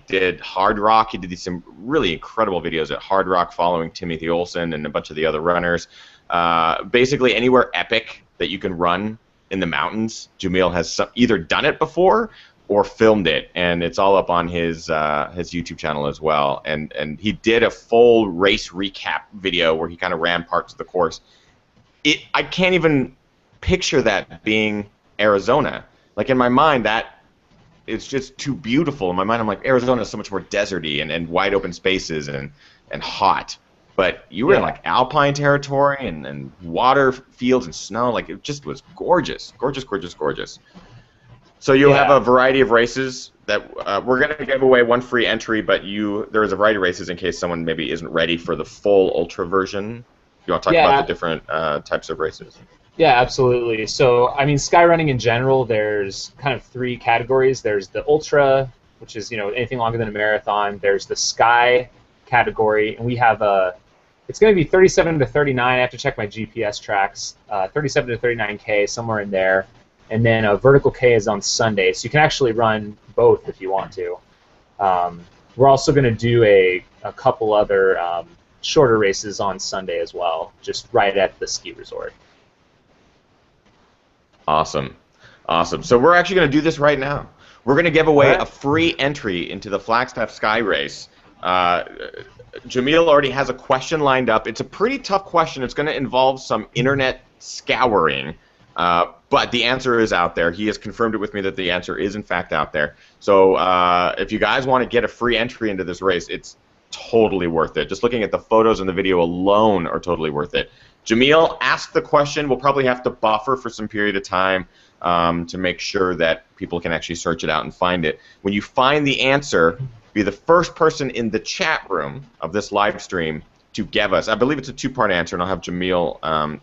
did Hard Rock. He did some really incredible videos at Hard Rock following Timothy Olsen and a bunch of the other runners. Basically anywhere epic that you can run in the mountains, Jamil has either done it before or filmed it, and it's all up on his YouTube channel as well. And he did a full race recap video where he kind of ran parts of the course. I can't even picture that being Arizona. Like in my mind, that it's just too beautiful. In my mind, I'm like, Arizona is so much more deserty and wide open spaces and hot. But you were in like alpine territory and water fields and snow. Like it just was gorgeous, gorgeous, gorgeous, gorgeous. So you'll have a variety of races that we're going to give away one free entry, but there is a variety of races in case someone maybe isn't ready for the full ultra version. You want to talk about the different types of races? Yeah, absolutely. So, I mean, skyrunning in general, there's kind of 3 categories. There's the ultra, which is, anything longer than a marathon. There's the sky category, and we have it's going to be 37 to 39. I have to check my GPS tracks. 37 to 39K, somewhere in there. And then a vertical K is on Sunday, so you can actually run both if you want to. We're also going to do a couple other shorter races on Sunday as well, just right at the ski resort. Awesome. Awesome. So we're actually going to do this right now. We're going to give away a free entry into the Flagstaff Sky Race. Jamil already has a question lined up. It's a pretty tough question. It's going to involve some internet scouring. But the answer is out there. He has confirmed it with me that the answer is in fact out there. So if you guys want to get a free entry into this race, it's totally worth it. Just looking at the photos and the video alone are totally worth it. Jamil, ask the question. We'll probably have to buffer for some period of time to make sure that people can actually search it out and find it. When you find the answer, be the first person in the chat room of this live stream to give us, I believe it's a 2-part answer, and I'll have Jamil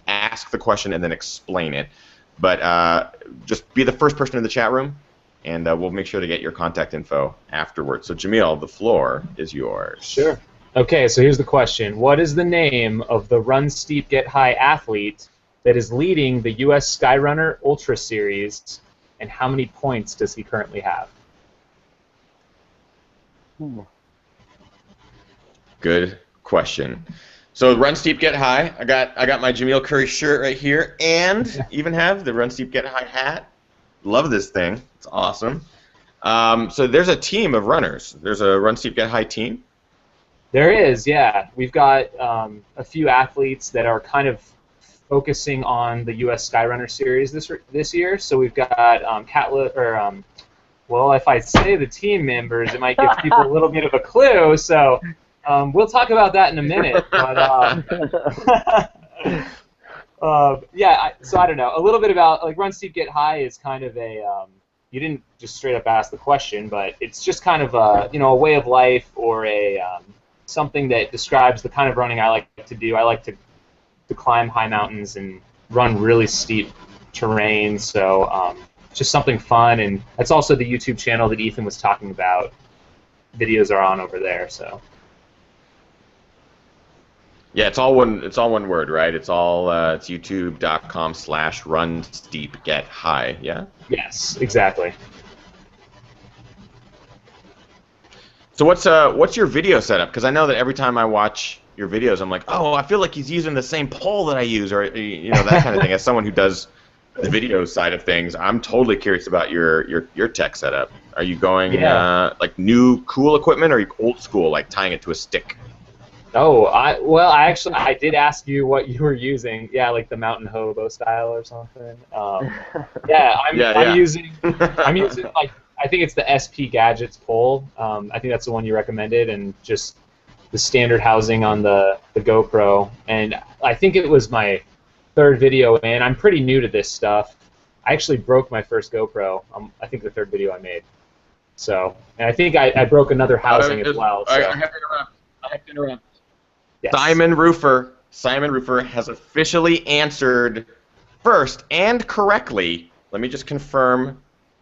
ask the question and then explain it. But just be the first person in the chat room, and we'll make sure to get your contact info afterwards. So, Jamil, the floor is yours. Sure. Okay, so here's the question. What is the name of the Run Steep, Get High athlete that is leading the U.S. Skyrunner Ultra Series, and how many points does he currently have? Good question. So Run Steep, Get High. I got my Jamil Curry shirt right here, and even have the Run Steep, Get High hat. Love this thing. It's awesome. So there's a team of runners. There's a Run Steep, Get High team. There is, yeah. We've got a few athletes that are kind of focusing on the U.S. Skyrunner Series this year. So we've got well, if I say the team members, it might give people a little bit of a clue. So we'll talk about that in a minute. But yeah, so I don't know. A little bit about Run Steep, Get High is kind of a you didn't just straight up ask the question, but it's just kind of a way of life or a something that describes the kind of running I like to do. I like to climb high mountains and run really steep terrain. So just something fun, and that's also the YouTube channel that Ethan was talking about. Videos are on over there. So. Yeah, it's all one word, right? It's all it's youtube.com/runsteepgethigh. Yeah. Yes, exactly. So what's your video setup? Because I know that every time I watch your videos, I'm like, oh, I feel like he's using the same pole that I use, or that kind of thing. As someone who does the video side of things, I'm totally curious about your tech setup. Are you going like new cool equipment, or are you old school, like tying it to a stick? Oh, I did ask you what you were using. Yeah, like the mountain hobo style or something. I'm using like, I think it's the SP Gadgets pole. I think that's the one you recommended, and just the standard housing on the GoPro. And I think it was my 3rd video, and I'm pretty new to this stuff. I actually broke my first GoPro. I think the 3rd video I made. So, and I think I broke another housing as well. So. I have to interrupt. Yes. Simon Roofer has officially answered first and correctly. Let me just confirm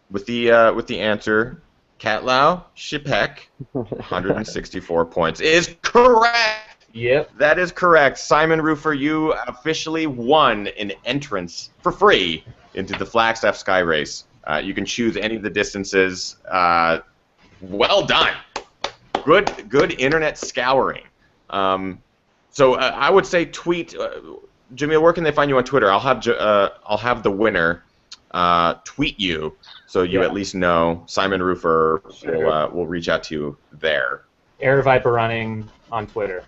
with the answer. Catlau Shipek, 164 points is correct. Yep. That is correct. Simon Roofer, you officially won an entrance for free into the Flagstaff Sky Race. You can choose any of the distances. Well done. Good internet scouring. So I would say tweet, Jamil. Where can they find you on Twitter? I'll have the winner tweet you so you at least know. Simon Roofer will reach out to you there. Air Viper Running on Twitter.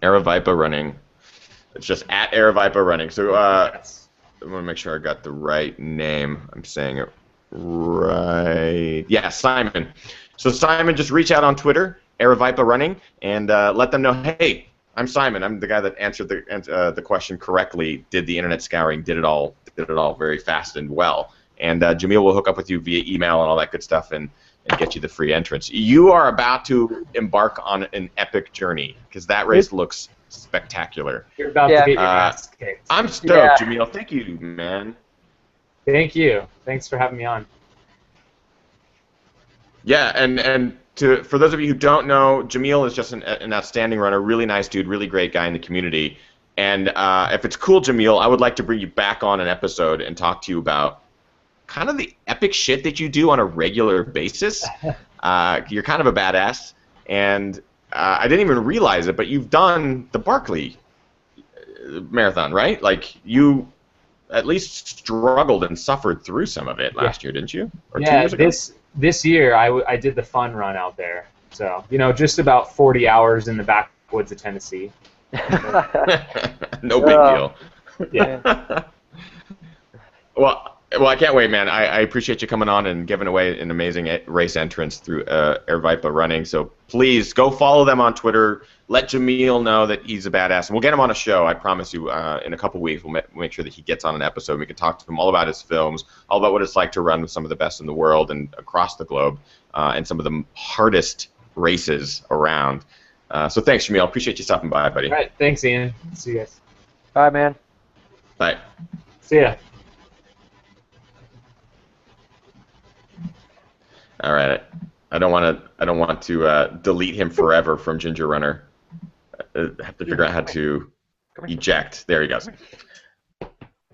Air Viper Running. It's just at Air Viper Running. So Yes. I want to make sure I got the right name. I'm saying it right. Yeah, Simon. So Simon, just reach out on Twitter, Air Viper Running, and let them know, hey, I'm Simon. I'm the guy that answered the question correctly. Did the internet scouring? Did it all very fast and well. And Jamil will hook up with you via email and all that good stuff, and get you the free entrance. You are about to embark on an epic journey because that race looks spectacular. You're about to get your ass kicked. I'm stoked, Jamil. Thank you, man. Thank you. Thanks for having me on. Yeah, and for those of you who don't know, Jamil is just an outstanding runner, really nice dude, really great guy in the community. And if it's cool, Jamil, I would like to bring you back on an episode and talk to you about kind of the epic shit that you do on a regular basis. You're kind of a badass, and I didn't even realize it, but you've done the Barkley Marathon, right? Like, you at least struggled and suffered through some of it last year, didn't you? Or 2 years ago? This year I did the fun run out there. So, just about 40 hours in the backwoods of Tennessee. No big deal. Yeah. Well, I can't wait, man. I appreciate you coming on and giving away an amazing race entrance through Air Viper Running. So please go follow them on Twitter. Let Jamil know that he's a badass. And we'll get him on a show, I promise you, in a couple weeks. We'll make sure that he gets on an episode. We can talk to him all about his films, all about what it's like to run with some of the best in the world and across the globe, and some of the hardest races around. So thanks, Jamil. Appreciate you stopping by, buddy. All right. Thanks, Ian. See you guys. Bye, man. Bye. See ya. All right. I don't want to delete him forever from Ginger Runner. I have to figure out how to eject. There he goes.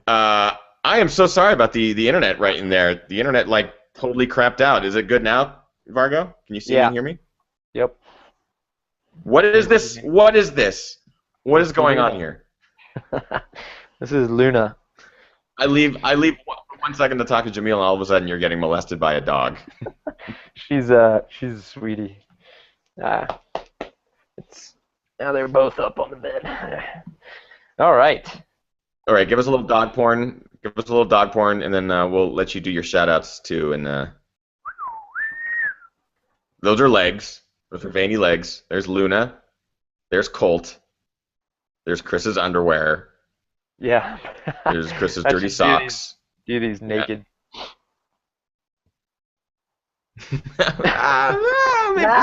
I am so sorry about the internet right in there. The internet totally crapped out. Is it good now, Vargo? Can you see me and hear me? Yep. What is this? What is this? What is going on here? This is Luna. I leave 1 second to talk to Jamil, and all of a sudden you're getting molested by a dog. She's a sweetie. Now they're both up on the bed. All right. All right, give us a little dog porn. Give us a little dog porn, and then we'll let you do your shout-outs too. And those are legs. Those are veiny legs. There's Luna. There's Colt. There's Chris's underwear. Yeah. There's Chris's dirty socks. Beauty's naked. Maybe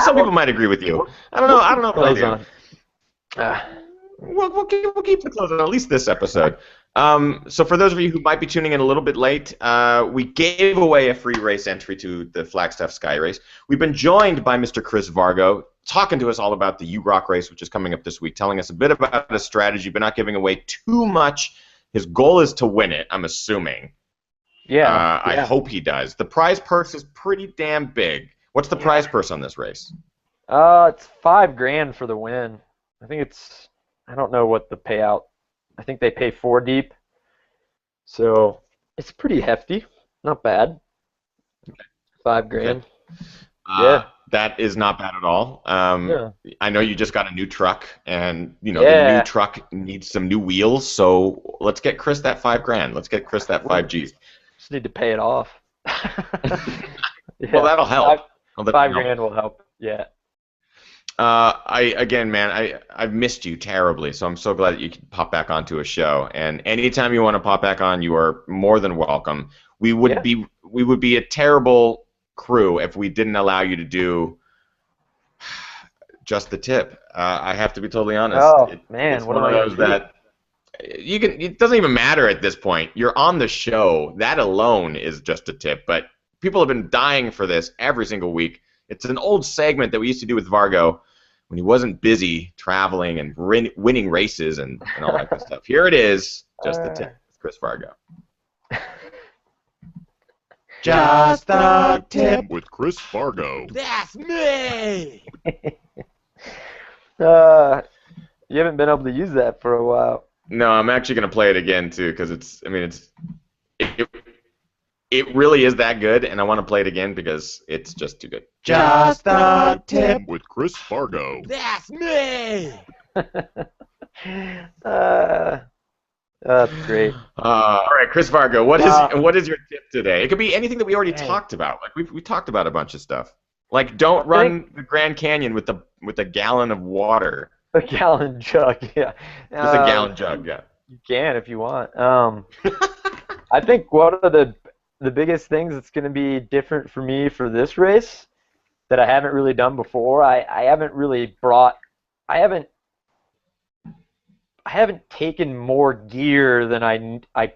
some people might agree with you. I don't know if I do. We'll keep the clothes on at least this episode. So for those of you who might be tuning in a little bit late, we gave away a free race entry to the Flagstaff Sky Race. We've been joined by Mr. Chris Vargo, talking to us all about the UROC race, which is coming up this week, telling us a bit about his strategy, but not giving away too much. His goal is to win it, I'm assuming. Yeah. I hope he does. The prize purse is pretty damn big. What's the prize purse on this race? It's $5,000 for the win. I don't know what the payout. I think they pay 4 deep. So it's pretty hefty. Not bad. $5,000. Okay. That is not bad at all. I know you just got a new truck, and the new truck needs some new wheels. So let's get Chris that $5,000. Let's get Chris that 5 Gs. Just need to pay it off. Well, that'll help. $5,000 will help. Yeah. I've missed you terribly, so I'm so glad that you could pop back onto a show. And anytime you want to pop back on, you are more than welcome. We would be a terrible crew if we didn't allow you to do just the tip. I have to be totally honest. Oh man, it's one of those that you can. It doesn't even matter at this point. You're on the show. That alone is just a tip. But people have been dying for this every single week. It's an old segment that we used to do with Vargo when he wasn't busy traveling and winning races and all that good stuff. Here it is, just the tip. It's Chris Vargo. Just the tip with Chris Vargo. That's me. You haven't been able to use that for a while. No, I'm actually gonna play it again too, because it, it really is that good, and I want to play it again because it's just too good. Just the tip with Chris Vargo. That's me. That's great. All right, Chris Vargo, what is your tip today? It could be anything that we already talked about. Like we talked about a bunch of stuff. Like don't run the Grand Canyon with a gallon of water. A gallon jug, yeah. Just a gallon jug, yeah. You can if you want. I think one of the biggest things that's going to be different for me for this race that I haven't really done before, I haven't taken more gear than I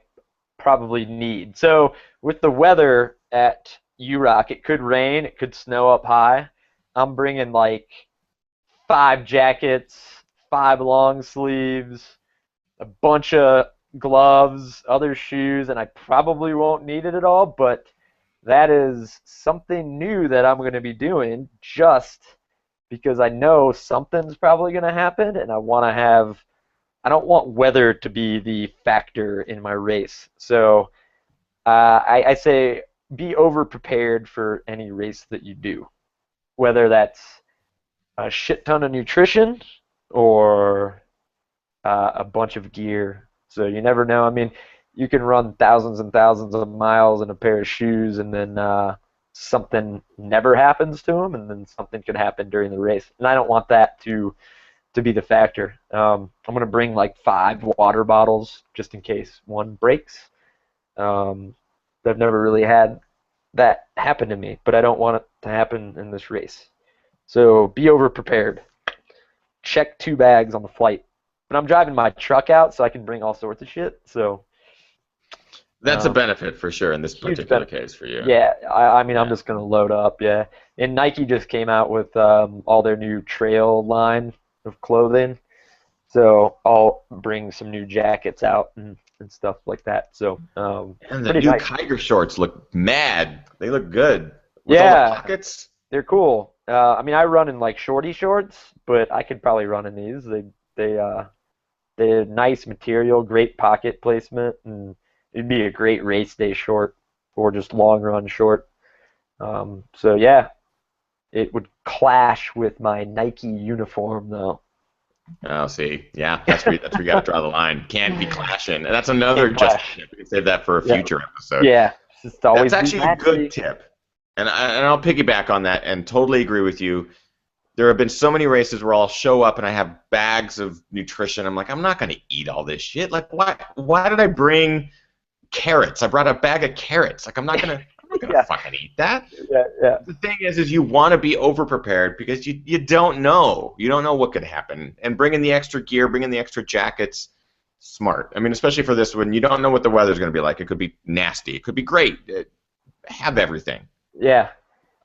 probably need. So with the weather at UROC, it could rain, it could snow up high. I'm bringing like 5 jackets, 5 long sleeves, a bunch of gloves, other shoes, and I probably won't need it at all, but that is something new that I'm going to be doing just because I know something's probably going to happen, and I don't want weather to be the factor in my race. So I say be over-prepared for any race that you do, whether that's a shit ton of nutrition or a bunch of gear. So you never know. I mean, you can run thousands and thousands of miles in a pair of shoes, and then something never happens to them, and then something could happen during the race. And I don't want that to be the factor. I'm going to bring like 5 water bottles just in case one breaks. I've never really had that happen to me, but I don't want it to happen in this race. So be over-prepared. Check 2 bags on the flight. But I'm driving my truck out, so I can bring all sorts of shit. So that's a benefit for sure in this particular case for you. Yeah, I mean, I'm just going to load up, yeah. And Nike just came out with all their new trail line of clothing. So I'll bring some new jackets out and stuff like that. So and the new Kiger shorts look mad. They look good. With yeah, all the pockets. They're cool. I mean, I run in like shorty shorts, but I could probably run in these. They're nice material, great pocket placement, and it'd be a great race day short or just long run short. So yeah, it would clash with my Nike uniform though. Oh, see, yeah, that's where you got to draw the line. Can't be clashing, and that's another just tip. We can save that for a future episode. Yeah, it's always that's actually a good tip, and I'll piggyback on that and totally agree with you. There have been so many races where I'll show up and I have bags of nutrition. I'm like, I'm not going to eat all this shit. Like, why did I bring carrots? I brought a bag of carrots. Like, I'm not gonna fucking eat that. Yeah. The thing is you want to be over-prepared because you don't know. You don't know what could happen. And bringing the extra gear, bringing the extra jackets, smart. I mean, especially for this one, you don't know what the weather's going to be like. It could be nasty. It could be great. Have everything. Yeah.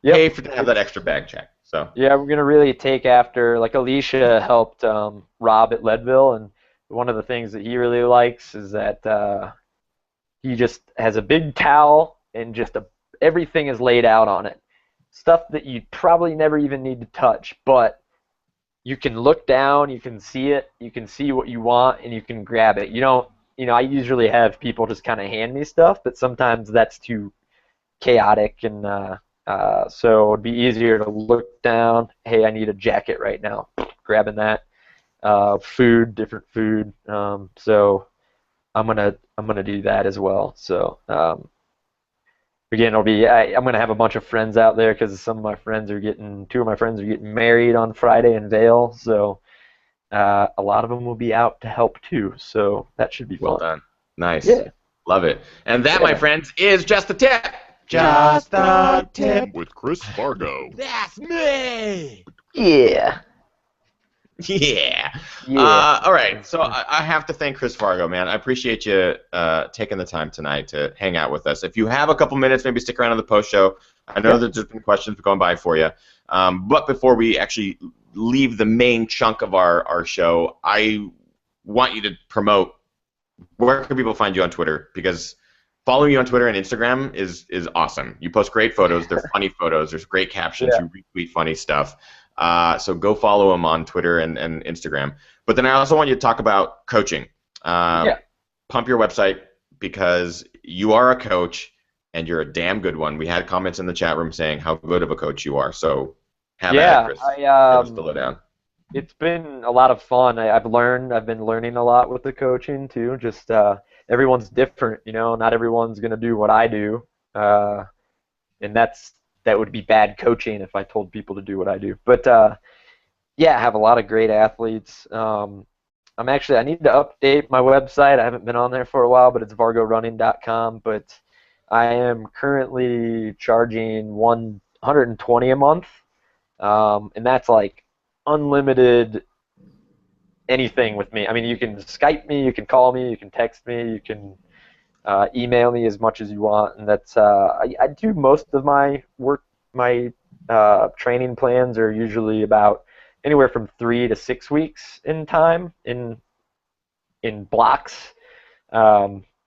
Pay to have that extra bag check. So. Yeah, we're going to really take after, like Alicia helped Rob at Leadville, and one of the things that he really likes is that he just has a big towel and just everything is laid out on it. Stuff that you probably never even need to touch, but you can look down, you can see it, you can see what you want, and you can grab it. I usually have people just kind of hand me stuff, but sometimes that's too chaotic, and so it'd be easier to look down. Hey, I need a jacket right now. Grabbing that. Food, different food. So I'm gonna do that as well. So again, I'm gonna have a bunch of friends out there because two of my friends are getting married on Friday in Vail. So a lot of them will be out to help too. So that should be fun. Well done. Nice. Yeah. Love it. And that, my friends, is just the tip. Just the tip with Chris Vargo. That's me. Yeah. Yeah. All right. So I have to thank Chris Vargo, man. I appreciate you taking the time tonight to hang out with us. If you have a couple minutes, maybe stick around on the post show. I know that there's been questions going by for you. But before we actually leave the main chunk of our show, I want you to promote where can people find you on Twitter, because following you on Twitter and Instagram is awesome. You post great photos. They're funny photos. There's great captions. You retweet funny stuff. So go follow him on Twitter and Instagram. But then I also want you to talk about coaching. Pump your website. because you are a coach and you're a damn good one. We had comments in the chat room saying how good of a coach you are. So have at it, Chris. Give us the lowdown. It's been a lot of fun. I've been learning a lot with the coaching too. Just everyone's different, you know. Not everyone's gonna do what I do, and that would be bad coaching if I told people to do what I do. But yeah, I have a lot of great athletes. I need to update my website. I haven't been on there for a while, but it's vargorunning.com. But I am currently charging $120 a month, and that's like unlimited anything with me. I mean, you can Skype me, you can call me, you can text me, you can email me as much as you want, and that's I do most of my work. My training plans are usually about anywhere from 3 to 6 weeks in time in blocks,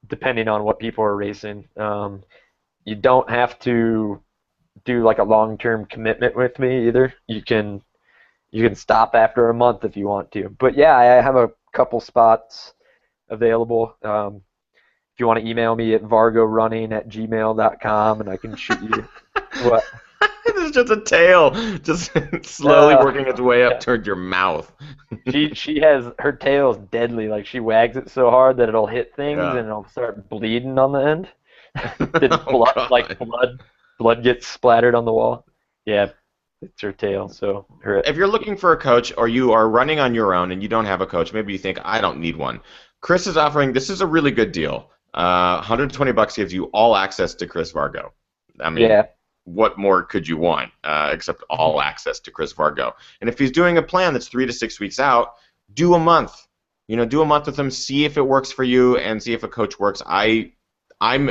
depending on what people are racing. You don't have to do like a long-term commitment with me either. You can stop after a month if you want to. But yeah, I have a couple spots available. If you want to email me at vargorunning@gmail.com, and I can shoot you what. This is just a tail, just slowly working its way up toward your mouth. She has her tail is deadly. Like she wags it so hard that it'll hit things and it'll start bleeding on the end. Blood gets splattered on the wall. Yeah, it's her tail. So if you're looking for a coach, or you are running on your own and you don't have a coach, maybe you think I don't need one. Chris is offering. This is a really good deal. $120 gives you all access to Chris Vargo. I mean, yeah. What more could you want except all access to Chris Vargo? And if he's doing a plan that's 3 to 6 weeks out, do a month. Do a month with him, see if it works for you, and see if a coach works. I'm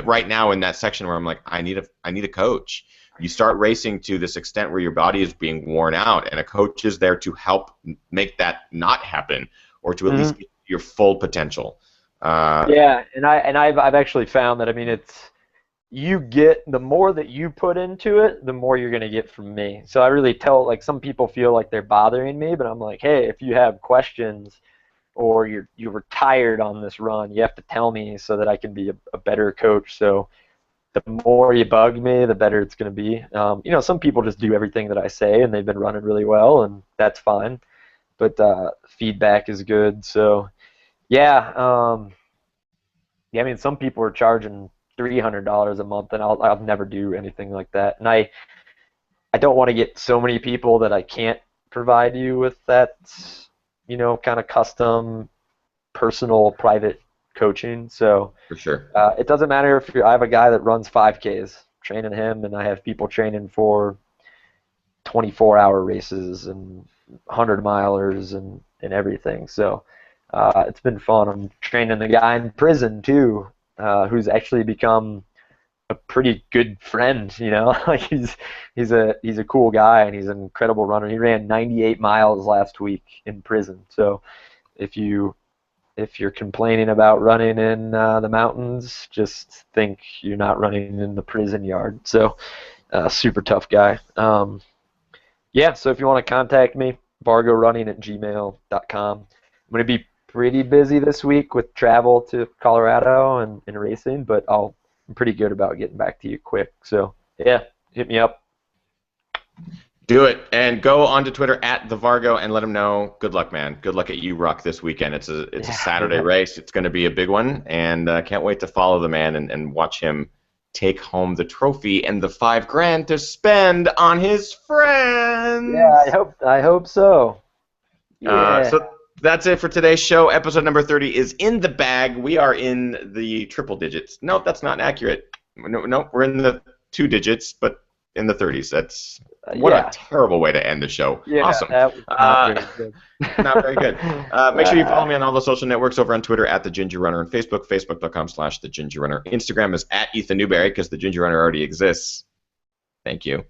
right now in that section where I'm like, I need a coach. You start racing to this extent where your body is being worn out, and a coach is there to help make that not happen, or to at least get your full potential. Yeah, and I've actually found that, I mean, you get, the more that you put into it, the more you're going to get from me. So I really tell, like, some people feel like they're bothering me, but I'm like, hey, if you have questions or you were tired on this run, you have to tell me so that I can be a better coach. So the more you bug me, the better it's going to be. Some people just do everything that I say, and they've been running really well, and that's fine. But feedback is good. So, yeah. I mean, some people are charging $300 a month, and I'll never do anything like that. And I don't want to get so many people that I can't provide you with that, kind of custom, personal, private coaching. So for sure, it doesn't matter if I have a guy that runs 5Ks, training him, and I have people training for 24-hour races and 100-milers and everything. So it's been fun. I'm training a guy in prison too, who's actually become a pretty good friend. Like he's a cool guy, and he's an incredible runner. He ran 98 miles last week in prison. So if you're complaining about running in the mountains, just think you're not running in the prison yard. So super tough guy. Yeah, so if you want to contact me, vargorunning@gmail.com. I'm going to be pretty busy this week with travel to Colorado and racing, but I'm pretty good about getting back to you quick. So, yeah, hit me up. Do it, and go onto Twitter @thevargo and let him know. Good luck, man. Good luck at UROC this weekend. It's a Saturday race. It's going to be a big one, and can't wait to follow the man and watch him take home the trophy and the $5,000 to spend on his friends. Yeah, I hope so. Yeah. So that's it for today's show. Episode number 30 is in the bag. We are in the triple digits. Nope, that's not accurate. Nope, we're in the 2 digits, but in the 30s. That's what a terrible way to end the show. Yeah, awesome. That was not very good. Not very good. Make sure you follow me on all the social networks, over on Twitter @TheGingerRunner, and Facebook, facebook.com/TheGingerRunner. Instagram is @EthanNewberry, because the Ginger Runner already exists. Thank you.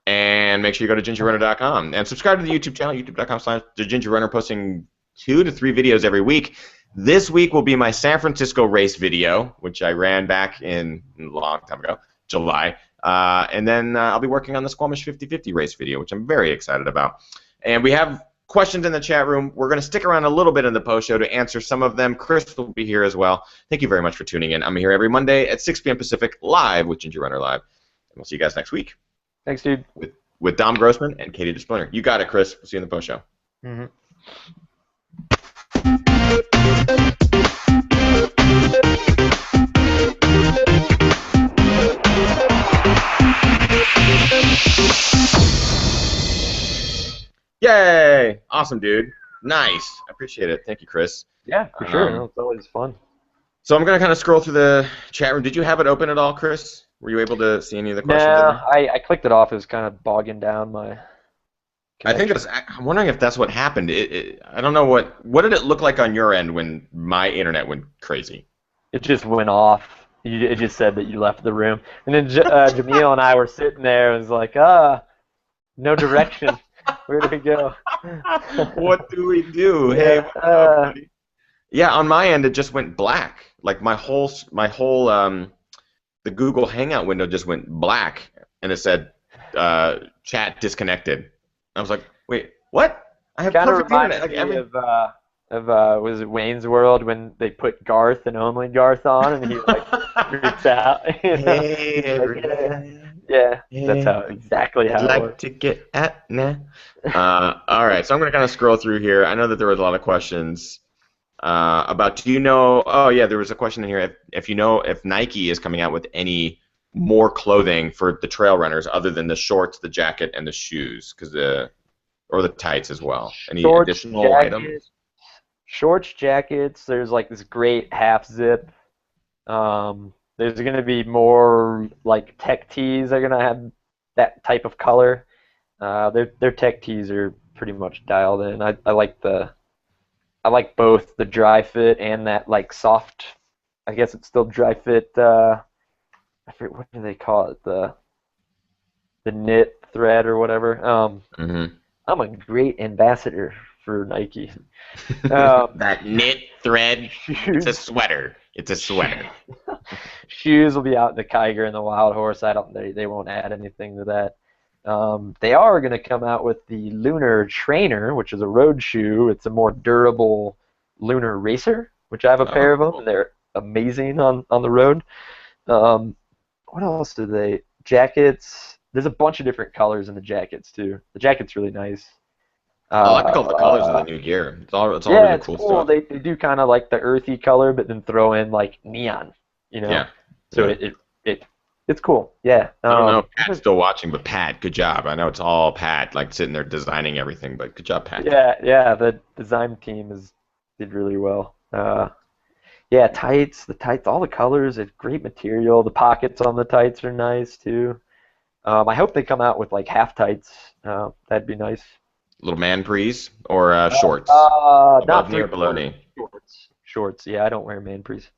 And make sure you go to gingerrunner.com and subscribe to the YouTube channel, youtube.com/TheGingerRunner, posting 2 to 3 videos every week. This week will be my San Francisco race video, which I ran back in a long time ago, July. And then I'll be working on the Squamish 50/50 race video, which I'm very excited about. And we have questions in the chat room. We're going to stick around a little bit in the post show to answer some of them. Chris will be here as well. Thank you very much for tuning in. I'm here every Monday at 6 p.m. Pacific, live with Ginger Runner Live. And we'll see you guys next week. Thanks, dude. With Dom Grossman and Katie DeSplinter. You got it, Chris. We'll see you in the post show. Mm-hmm. Yay! Awesome, dude. Nice. I appreciate it. Thank you, Chris. Yeah, for sure. It's always fun. So I'm going to kind of scroll through the chat room. Did you have it open at all, Chris? Were you able to see any of the questions? No, I clicked it off. It was kind of bogging down my connection. I'm wondering if that's what happened. I don't know what did it look like on your end when my internet went crazy? It just went off. It just said that you left the room. And then Jamil and I were sitting there and it was like, no direction. Where do we go? What do we do? Hey, what's up, buddy? Yeah, on my end it just went black. Like my whole the Google Hangout window just went black, and it said chat disconnected. I was like, wait, what? I have perfect internet. Like, was it Wayne's World when they put Garth and only Garth on, and he like freaks out? You know? Hey, yeah, that's exactly how. I'd like to get at nah. All right, so I'm gonna kind of scroll through here. I know that there was a lot of questions about. Do you know? Oh yeah, there was a question in here. If you know if Nike is coming out with any more clothing for the trail runners other than the shorts, the jacket, and the shoes, or the tights as well. Any additional items? Shorts, jackets. There's like this great half zip. There's going to be more like tech tees. They're going to have that type of color. Their tech tees are pretty much dialed in. I like both the dry fit and that like soft. I guess it's still dry fit. I forget, what do they call it? The knit thread or whatever. I'm a great ambassador for Nike. That knit thread. It's a sweater. It's a sweater. Shoes will be out in the Kiger and the Wild Horse. They won't add anything to that. They are going to come out with the Lunar Trainer, which is a road shoe. It's a more durable Lunar Racer, which I have a pair of them, and they're amazing on the road. What else do they? Jackets. There's a bunch of different colors in the jackets too. The jacket's really nice. I like all the colors of the new gear. It's all yeah, really it's cool cool. stuff. They do kind of like the earthy color, but then throw in like neon. You know. Yeah. So it's cool. Yeah. I don't know if Pat's still watching, but Pat, good job. I know it's all Pat, like sitting there designing everything, but good job, Pat. Yeah. The design team did really well. Yeah, tights. The tights, all the colors. It's great material. The pockets on the tights are nice too. I hope they come out with like half tights. That'd be nice. Little man prees or shorts? Not knee or below knee? Shorts. Yeah, I don't wear man prees.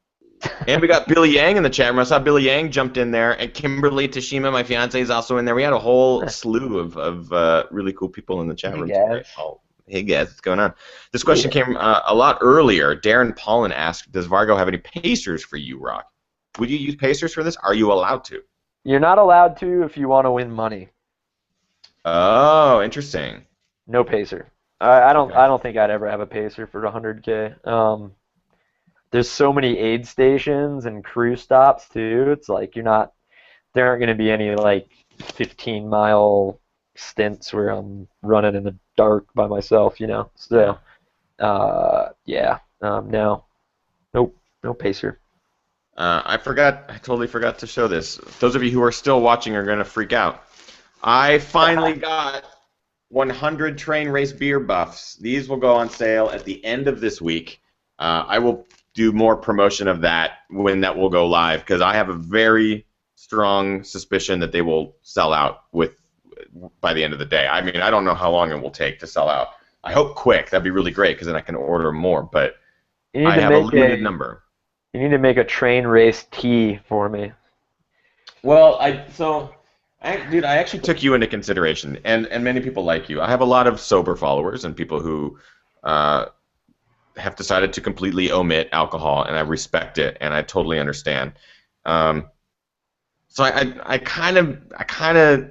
And we got Billy Yang in the chat room. I saw Billy Yang jumped in there, and Kimberly Tashima, my fiance, is also in there. We had a whole slew of really cool people in the chat room today. Hey guys, what's going on? This question came a lot earlier. Darren Paulin asked, does Vargo have any pacers for UROC? Would you use pacers for this? Are you allowed to? You're not allowed to if you want to win money. Oh, interesting. No pacer. I don't think I'd ever have a pacer for 100K. There's so many aid stations and crew stops too. It's like there aren't going to be any like 15-mile stints where I'm running in the dark by myself, you know. So, no, no pacer. I totally forgot to show this. Those of you who are still watching are going to freak out. I finally got 100 Train Race beer buffs. These will go on sale at the end of this week. I will do more promotion of that when that will go live, because I have a very strong suspicion that they will sell out by the end of the day. I mean, I don't know how long it will take to sell out. I hope quick. That'd be really great, because then I can order more, but I have a limited number. You need to make a Train Race tee for me. Well, dude, I actually took you into consideration, and many people like you. I have a lot of sober followers and people who have decided to completely omit alcohol, and I respect it, and I totally understand. So I kind of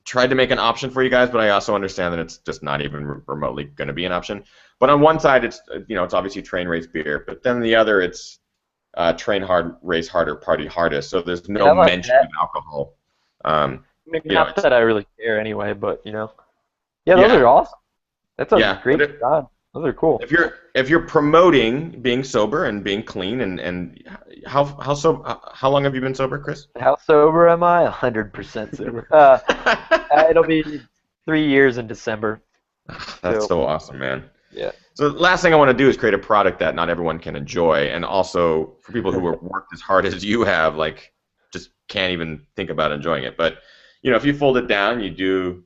tried to make an option for you guys, but I also understand that it's just not even remotely going to be an option. But on one side, it's it's obviously train, race, beer, but then the other, it's train hard, race harder, party hardest. So there's no like mention of alcohol. Not that I really care anyway, but yeah, those Yeah. are awesome. That's a Yeah, great but design. Those are cool. if you're promoting being sober and being clean and how long have you been sober, Chris? How sober am I? 100% sober. It'll be 3 years in December. That's so awesome, man. Yeah. So the last thing I want to do is create a product that not everyone can enjoy, and also for people who have worked as hard as you have, like just can't even think about enjoying it. But if you fold it down, you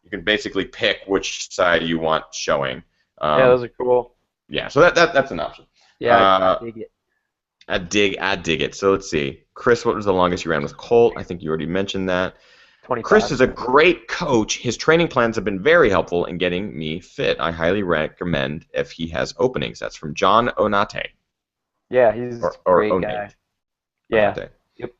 can basically pick which side you want showing. Yeah, those are cool. Yeah, so that's an option. Yeah, I dig it. I dig it. So let's see. Chris, what was the longest you ran with Colt? I think you already mentioned that. 25. Chris is a great coach. His training plans have been very helpful in getting me fit. I highly recommend if he has openings. That's from John Onate. Yeah, he's a great guy. Yeah. Onate. Yep.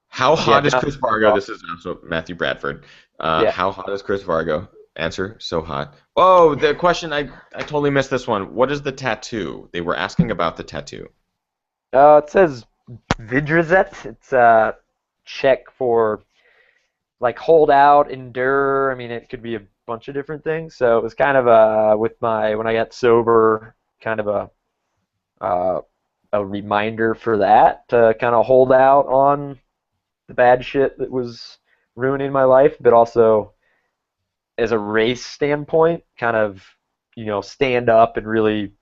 How hot is John- Chris Vargo? This is also Matthew Bradford. Yeah. How hot is Chris Vargo? Answer, so hot. Oh, the question, I totally missed this one. What is the tattoo? They were asking about the tattoo. It says Vidrazet. It's Czech for like hold out, endure. I mean, it could be a bunch of different things. So it was kind of when I got sober, kind of a reminder for that to kind of hold out on the bad shit that was ruining my life, but also as a race standpoint, kind of stand up and really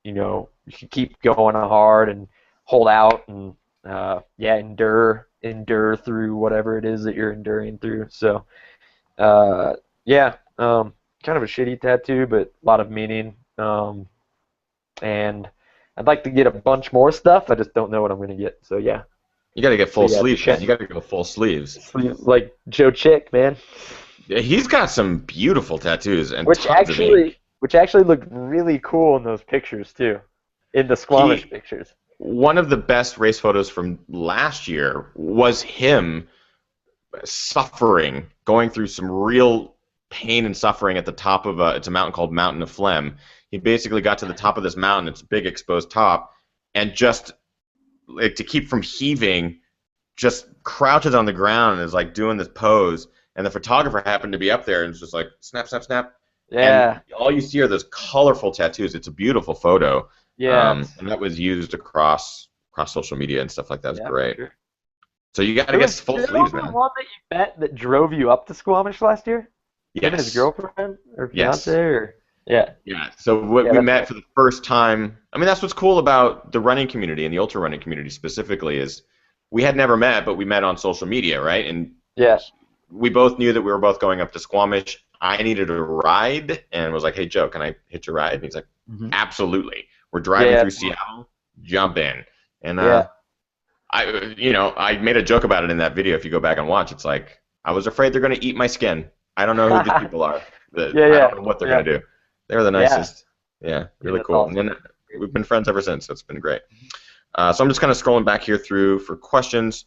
you can keep going hard and hold out and endure through whatever it is that you're enduring through. So kind of a shitty tattoo, but a lot of meaning. And I'd like to get a bunch more stuff. I just don't know what I'm gonna get. So yeah. You got to get full sleeves. check. You got to go full sleeves. Like Joe Chick, man. Yeah, he's got some beautiful tattoos and Which tons of ink. actually looked really cool in those pictures too, in the Squamish pictures. One of the best race photos from last year was him suffering, going through some real pain and suffering at the top of it's a mountain called Mountain of Phlegm. He basically got to the top of this mountain, it's a big exposed top, and just like to keep from heaving, just crouches on the ground and is like doing this pose. And the photographer happened to be up there and it's just like snap, snap, snap. Yeah. And all you see are those colorful tattoos. It's a beautiful photo. Yeah. And that was used across social media and stuff like that. It was great. Sure. So you got to get full sleeves, man. The one that you met that drove you up to Squamish last year? Yes. Him and his girlfriend or Yes. fiance or yeah. Yeah. So we met for the first time. I mean, that's what's cool about the running community and the ultra running community specifically is we had never met, but we met on social media, right? And yeah. We both knew that we were both going up to Squamish. I needed a ride and was like, "Hey Joe, can I hitch a ride?" And he's like, "Absolutely." We're driving through Seattle. Jump in. And I made a joke about it in that video. If you go back and watch, it's like I was afraid they're going to eat my skin. I don't know who these people are. I don't know what they're going to do. They're the nicest. Yeah, really cool. Awesome. And then we've been friends ever since. So it's been great. So I'm just kind of scrolling back here through for questions.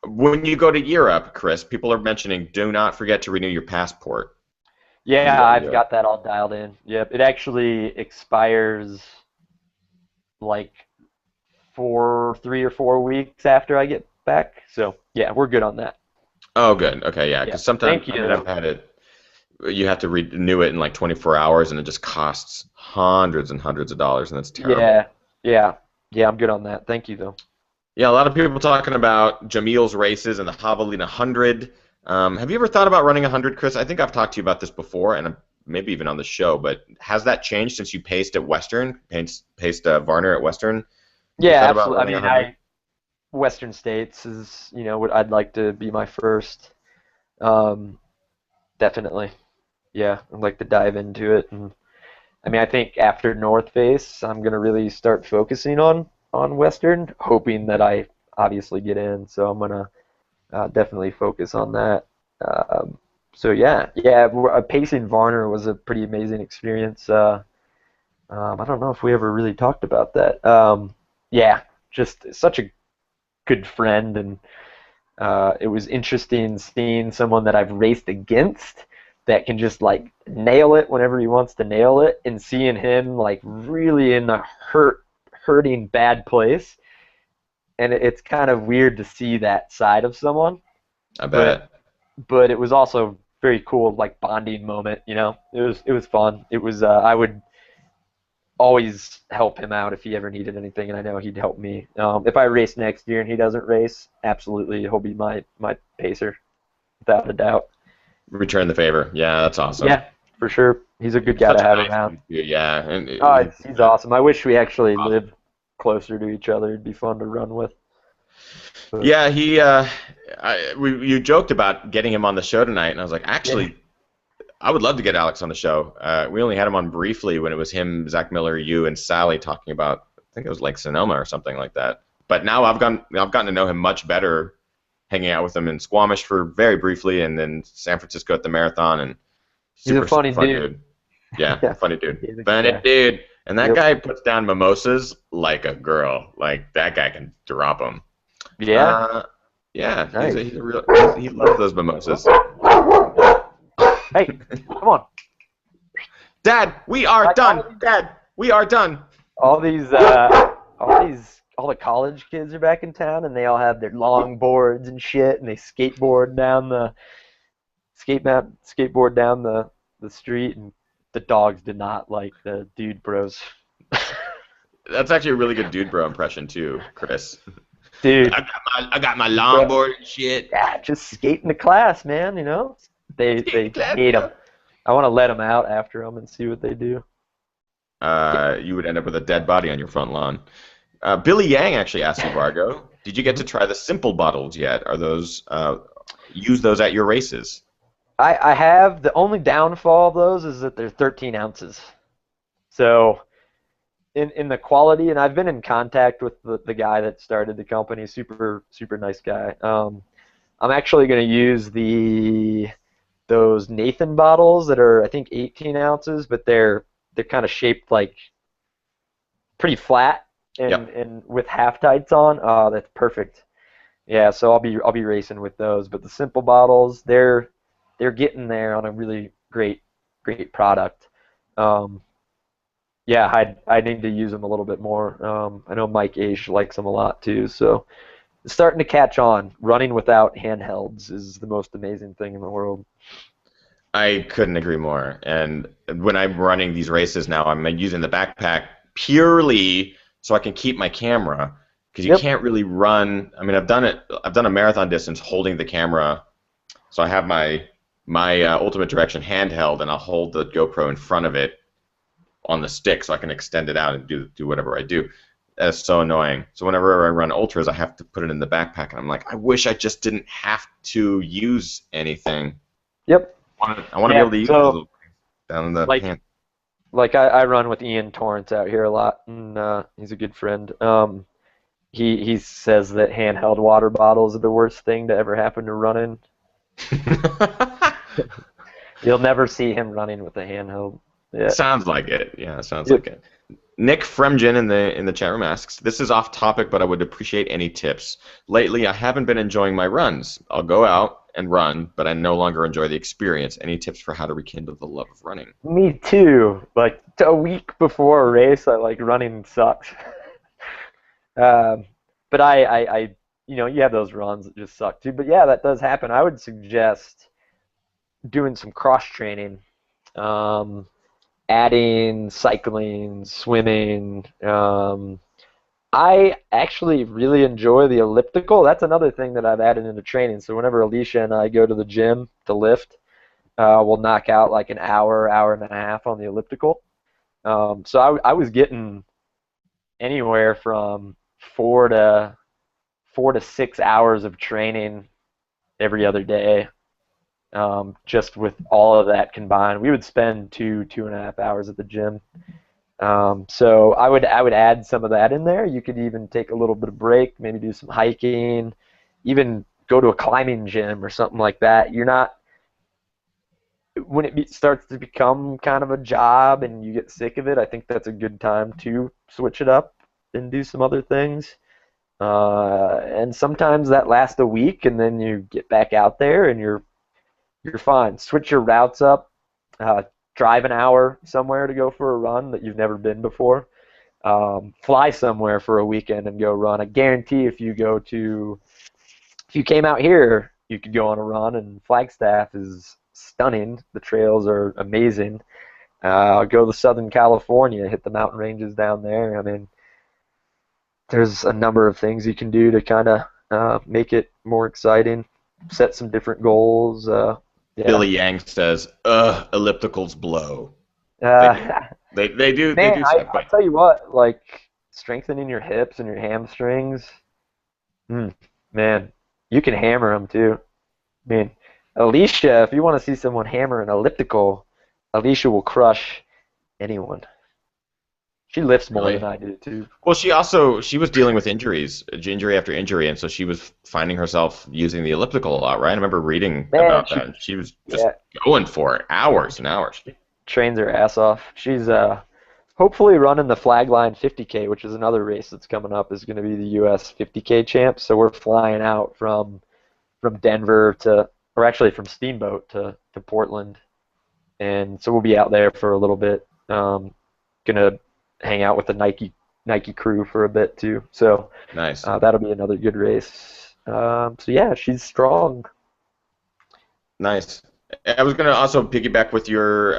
When you go to Europe, Chris, people are mentioning do not forget to renew your passport. Yeah, I've got that all dialed in. Yep, it actually expires like 3 or 4 weeks after I get back. So yeah, we're good on that. Oh, good. Okay, yeah, because sometimes I've had it. You have to renew it in like 24 hours, and it just costs hundreds and hundreds of dollars, and that's terrible. Yeah, I'm good on that. Thank you, though. Yeah, a lot of people talking about Jamil's races and the Javelina 100. Have you ever thought about running 100, Chris? I think I've talked to you about this before, and maybe even on the show, but has that changed since you paced at Western, paced Varner at Western? Yeah, absolutely. I mean, Western States is, what I'd like to be my first. Definitely. Yeah, I'd like to dive into it. And I mean, I think after North Face, I'm going to really start focusing on Western, hoping that I obviously get in. So I'm going to definitely focus on that. So yeah, pacing Varner was a pretty amazing experience. I don't know if we ever really talked about that. Yeah, just such a good friend and It was interesting seeing someone that I've raced against that can just like nail it whenever he wants to nail it, and seeing him like really in a hurting bad place. And it's kind of weird to see that side of someone. I bet. But it was also very cool, like bonding moment. You know, it was fun. It was I would always help him out if he ever needed anything, and I know he'd help me. If I race next year and he doesn't race, absolutely, he'll be my pacer, without a doubt. Return the favor. Yeah, that's awesome. Yeah, for sure. He's a good guy to have around. Yeah. And he's awesome. I wish we actually lived closer to each other. It'd be fun to run with. But, yeah, you joked about getting him on the show tonight, and I was like, actually, I would love to get Alex on the show. We only had him on briefly when it was him, Zach Miller, you, and Sally talking about, I think it was like Sonoma or something like that. But now I've gotten to know him much better, hanging out with him in Squamish for very briefly, and then San Francisco at the marathon. And he's a funny dude. Yeah, funny dude. Funny dude. And that guy puts down mimosas like a girl. Like, that guy can drop them. Yeah. Yeah. Nice. He loves those mimosas. Hey, come on. Dad, we are done. Dad, we are done. All the college kids are back in town, and they all have their long boards and shit, and they skateboard down the street, and the dogs did not like the dude bros. That's actually a really good dude bro impression too, Chris. Dude, I got my longboard and shit. Yeah, just skating to class, man. You know, they hate them. I want to let them out after them and see what they do. You would end up with a dead body on your front lawn. Billy Yang actually asked you, Vargo, did you get to try the simple bottles yet? Are those use those at your races? I have. The only downfall of those is that they're 13 ounces. So in the quality, and I've been in contact with the guy that started the company, super nice guy. I'm actually going to use those Nathan bottles that are, I think, 18 ounces, but they're kind of shaped like pretty flat and with half tights on. Oh, that's perfect. Yeah, so I'll be racing with those. But the simple bottles, they're getting there on a really great product. Yeah, I need to use them a little bit more. I know Mike Aish likes them a lot too, so it's starting to catch on. Running without handhelds is the most amazing thing in the world. I couldn't agree more. And when I'm running these races now, I'm using the backpack purely so I can keep my camera, because you can't really run. I mean, I've done a marathon distance holding the camera, so I have my Ultimate Direction handheld, and I'll hold the GoPro in front of it on the stick so I can extend it out and do whatever I do. That's so annoying. So whenever I run ultras, I have to put it in the backpack, and I'm like, I wish I just didn't have to use anything. Yep. I want to be able to use those down in the hand. Like I run with Ian Torrance out here a lot, and he's a good friend. He says that handheld water bottles are the worst thing to ever happen to running. You'll never see him running with a handheld. Yeah. Sounds like it. Yeah, sounds like it. Nick Fremgen in the chat room asks, this is off topic, but I would appreciate any tips. Lately, I haven't been enjoying my runs. I'll go out and run, but I no longer enjoy the experience. Any tips for how to rekindle the love of running? Me too. Like a week before a race, I like running sucks. But I you have those runs that just suck too. But yeah, that does happen. I would suggest doing some cross training. Adding cycling, swimming. I actually really enjoy the elliptical. That's another thing that I've added into training. So whenever Alicia and I go to the gym to lift, we'll knock out like an hour and a half on the elliptical. So I was getting anywhere from 4 to 6 hours of training every other day. Just with all of that combined, we would spend 2.5 hours at the gym. So I would add some of that in there. You could even take a little bit of break, maybe do some hiking, even go to a climbing gym or something like that. You're not, when it starts to become kind of a job and you get sick of it, I think that's a good time to switch it up and do some other things. And sometimes that lasts a week, and then you get back out there and you're fine. Switch your routes up. Drive an hour somewhere to go for a run that you've never been before. Fly somewhere for a weekend and go run. I guarantee if you came out here, you could go on a run, and Flagstaff is stunning. The trails are amazing. Go to Southern California, hit the mountain ranges down there. I mean, there's a number of things you can do to kind of make it more exciting. Set some different goals. Yeah. Billy Yang says, ellipticals blow. Uh, They do. Man, They do. I'll tell you what, like strengthening your hips and your hamstrings, man, you can hammer them too. I mean, Alicia, if you want to see someone hammer an elliptical, Alicia will crush anyone. She lifts more Really? than I do too. Well, she was dealing with injuries, injury after injury, and so she was finding herself using the elliptical a lot, right? I remember reading Man, about that. She was just going for it, hours and hours. Trains her ass off. She's hopefully running the Flagline 50K, which is another race that's coming up, is going to be the U.S. 50K champs. So we're flying out from Denver or actually from Steamboat to Portland, and so we'll be out there for a little bit. Gonna hang out with the Nike crew for a bit too. So Nice. that'll be another good race. So yeah, she's strong. Nice. I was gonna also piggyback with your.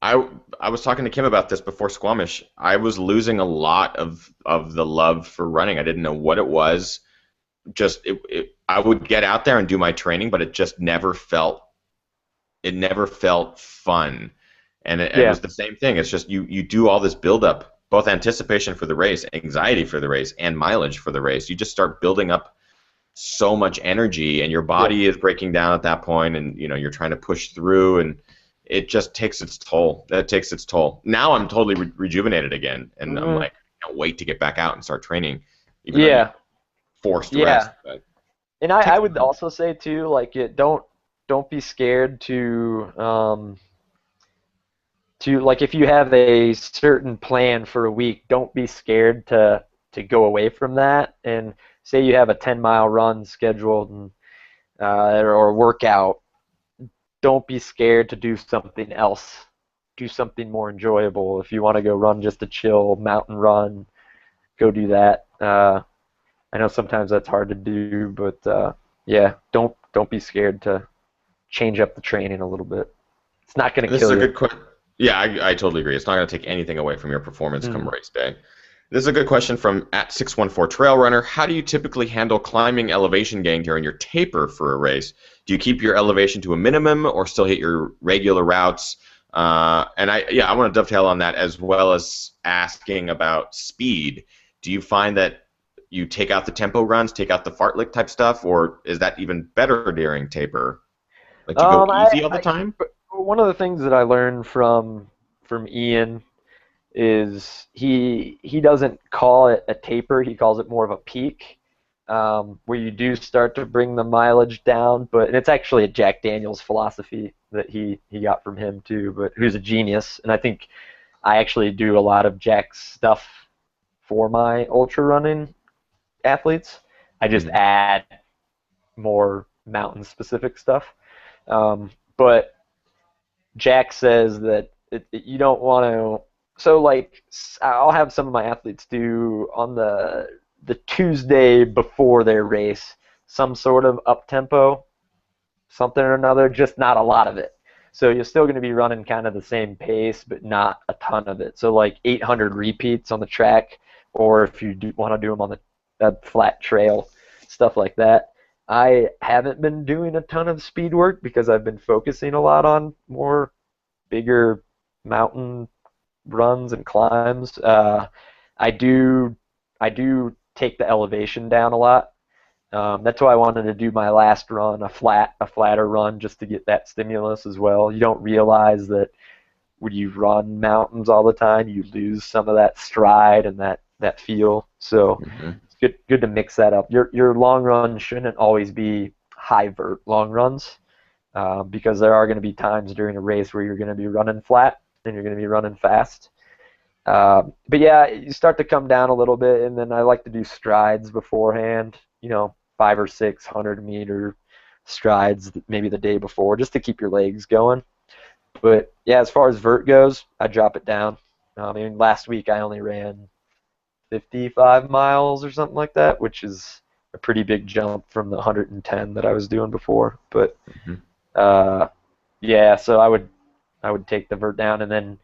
I was talking to Kim about this before Squamish. I was losing a lot of the love for running. I didn't know what it was. I would get out there and do my training, but it just never felt. It never felt fun, and it was the same thing. It's just you do all this buildup, both anticipation for the race, anxiety for the race, and mileage for the race. You just start building up so much energy, and your body is breaking down at that point, and you're trying to push through, and it just takes its toll. That takes its toll. Now I'm totally rejuvenated again, and I'm like, I can't wait to get back out and start training. Even though you're forced rest. But And I would also say too, like don't be scared to like if you have a certain plan for a week, don't be scared to go away from that. And say you have a 10-mile run scheduled and or a workout, don't be scared to do something else. Do something more enjoyable. If you want to go run just a chill mountain run, go do that. I know sometimes that's hard to do, but yeah, don't be scared to change up the training a little bit. It's not going to kill you. This is a good question. Yeah, I totally agree. It's not going to take anything away from your performance come race day. This is a good question from @614 Trail Runner. How do you typically handle climbing elevation gain during your taper for a race? Do you keep your elevation to a minimum or still hit your regular routes? And I want to dovetail on that as well as asking about speed. Do you find that you take out the tempo runs, take out the fartlek type stuff, or is that even better during taper? Like, do you go easy all the time? One of the things that I learned from Ian is he doesn't call it a taper, he calls it more of a peak, where you do start to bring the mileage down, and it's actually a Jack Daniels philosophy that he got from him too, but who's a genius, and I think I actually do a lot of Jack's stuff for my ultra running athletes. I just add more mountain specific stuff, but Jack says that you don't want to. So like, I'll have some of my athletes do on the Tuesday before their race some sort of up tempo, something or another, just not a lot of it. So you're still going to be running kind of the same pace, but not a ton of it. So like 800 repeats on the track, or if you want to do them on the flat trail, stuff like that. I haven't been doing a ton of speed work because I've been focusing a lot on more bigger mountain runs and climbs. I do take the elevation down a lot. That's why I wanted to do my last run, a flatter run, just to get that stimulus as well. You don't realize that when you run mountains all the time, you lose some of that stride and that feel. So it's good to mix that up. Your long run shouldn't always be high vert long runs, because there are going to be times during a race where you're going to be running flat and you're going to be running fast. But yeah, you start to come down a little bit, and then I like to do strides beforehand. 5 or 6 100-meter strides, maybe the day before, just to keep your legs going. But yeah, as far as vert goes, I drop it down. I mean, last week I only ran 55 miles or something like that, which is a pretty big jump from the 110 that I was doing before. But yeah, so I would take the vert down and then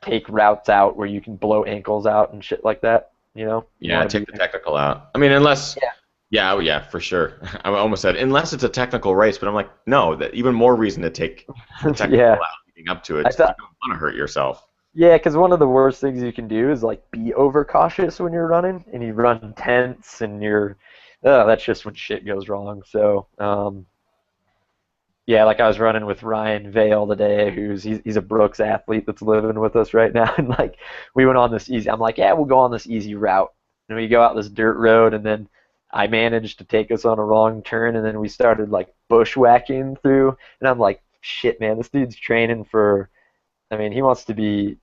take routes out where you can blow ankles out and shit like that. Yeah, take the technical out. I mean, unless. Yeah, for sure. I almost said unless it's a technical race, but I'm like, no, that even more reason to take the technical out leading up to it. You don't want to hurt yourself. Yeah, because one of the worst things you can do is like be overcautious when you're running, and you run tense, and that's just when shit goes wrong. So yeah, like I was running with Ryan Vale today, he's a Brooks athlete that's living with us right now, and like we went on this easy. I'm like, yeah, we'll go on this easy route, and we go out this dirt road, and then I managed to take us on a wrong turn, and then we started like bushwhacking through, and I'm like, shit, man, this dude's training for, I mean, he wants to be,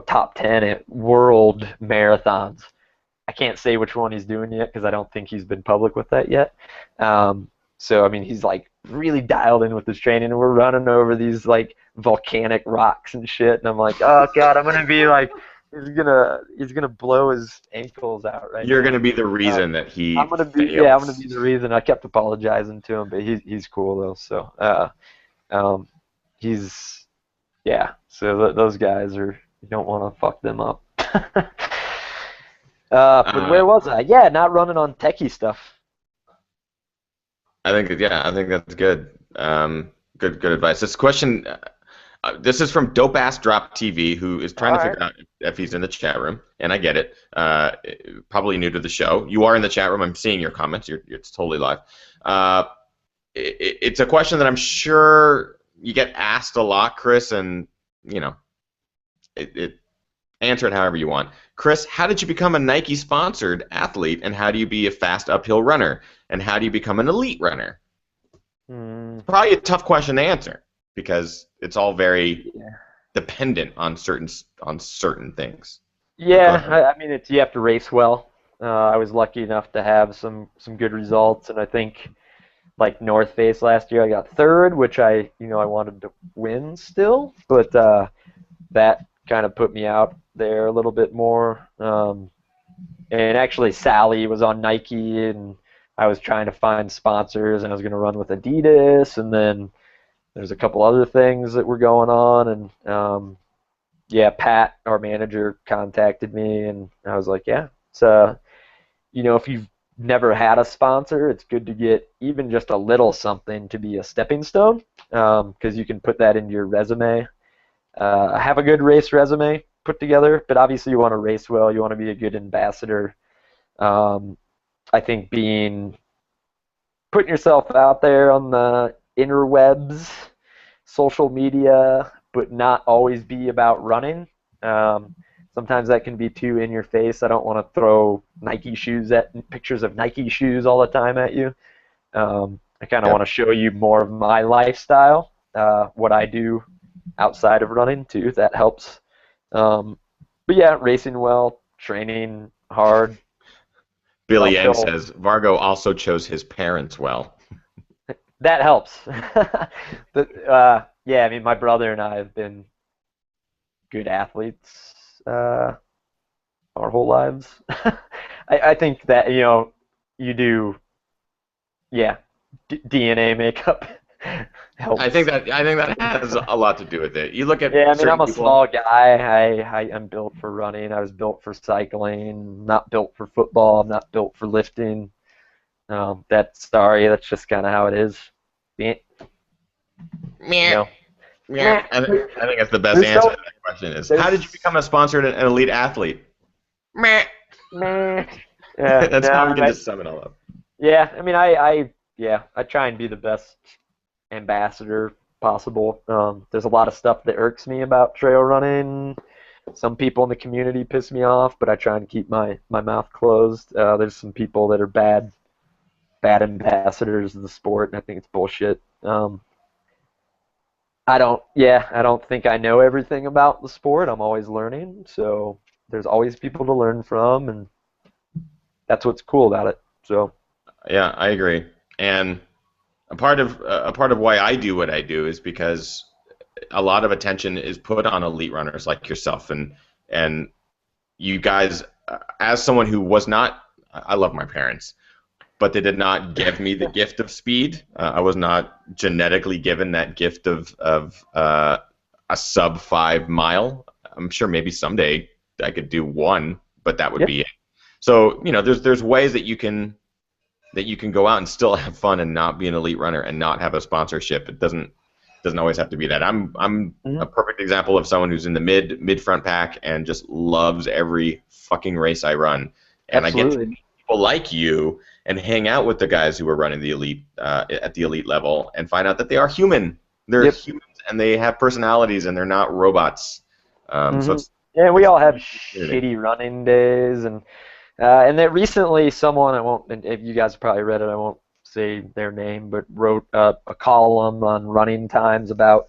top 10 at world marathons. I can't say which one he's doing yet because I don't think he's been public with that yet. So, I mean, he's like really dialed in with his training, and we're running over these like volcanic rocks and shit, and I'm like, oh God, I'm going to be like, he's gonna blow his ankles out right You're now. gonna be the reason that he I'm gonna be the reason. I kept apologizing to him, but he's cool though. So so those guys you don't want to fuck them up. But where was I? Yeah, not running on techie stuff. I think that's good. Good advice. This question. This is from Dope Ass Drop TV, who is trying to figure out if he's in the chat room, and I get it. Probably new to the show. You are in the chat room. I'm seeing your comments. It's totally live. It's a question that I'm sure you get asked a lot, Chris, and answer it however you want. Chris, how did you become a Nike-sponsored athlete, and how do you be a fast uphill runner, and how do you become an elite runner? It's probably a tough question to answer, because it's all very dependent on certain things. Yeah, I mean, you have to race well. I was lucky enough to have some good results, and I think like North Face last year, I got third, which I wanted to win still, but that kind of put me out there a little bit more. And actually, Sally was on Nike, and I was trying to find sponsors, and I was going to run with Adidas, and then there's a couple other things that were going on, and Pat, our manager, contacted me, and I was like, yeah, it's if you've never had a sponsor, it's good to get even just a little something to be a stepping stone, because you can put that into your resume. Have a good race resume put together, but obviously you want to race well, you want to be a good ambassador. I think putting yourself out there on the interwebs, social media, but not always be about running. Sometimes that can be too in your face. I don't want to throw pictures of Nike shoes all the time at you. I kind of want to show you more of my lifestyle, what I do outside of running too. That helps. But yeah, racing well, training hard. Billy Yang says Vargo also chose his parents well. That helps. Yeah, I mean, my brother and I have been good athletes our whole lives. I think that you do, DNA makeup helps. I think that has a lot to do with it. You look at I'm a small guy. I'm built for running. I was built for cycling. Not built for football. I'm not built for lifting. That's just kind of how it is. I think that's the best answer to that question is, how did you become a sponsored and elite athlete? Yeah, that's how we can just sum it all up. Yeah, I mean, I try and be the best ambassador possible. There's a lot of stuff that irks me about trail running. Some people in the community piss me off, but I try and keep my mouth closed. There's some people that are bad ambassadors of the sport, and I think it's bullshit. I don't think I know everything about the sport. I'm always learning, so there's always people to learn from, and that's what's cool about it. So Yeah, I agree. And a part of why I do what I do is because a lot of attention is put on elite runners like yourself, and you guys, as someone who was not, I love my parents, but they did not give me the gift of speed. I was not genetically given that gift of a sub 5 mile. I'm sure maybe someday I could do one, but that would be it. So there's ways that you can go out and still have fun and not be an elite runner and not have a sponsorship. It doesn't always have to be that. I'm a perfect example of someone who's in the mid front pack and just loves every fucking race I run. And absolutely. I get to meet people like you and hang out with the guys who are running the elite at the elite level and find out that they are human. They're humans and they have personalities and they're not robots. So it's, we all have shitty running days, and that recently someone, I won't, and if you guys probably read it, I won't say their name, but wrote a column on running times about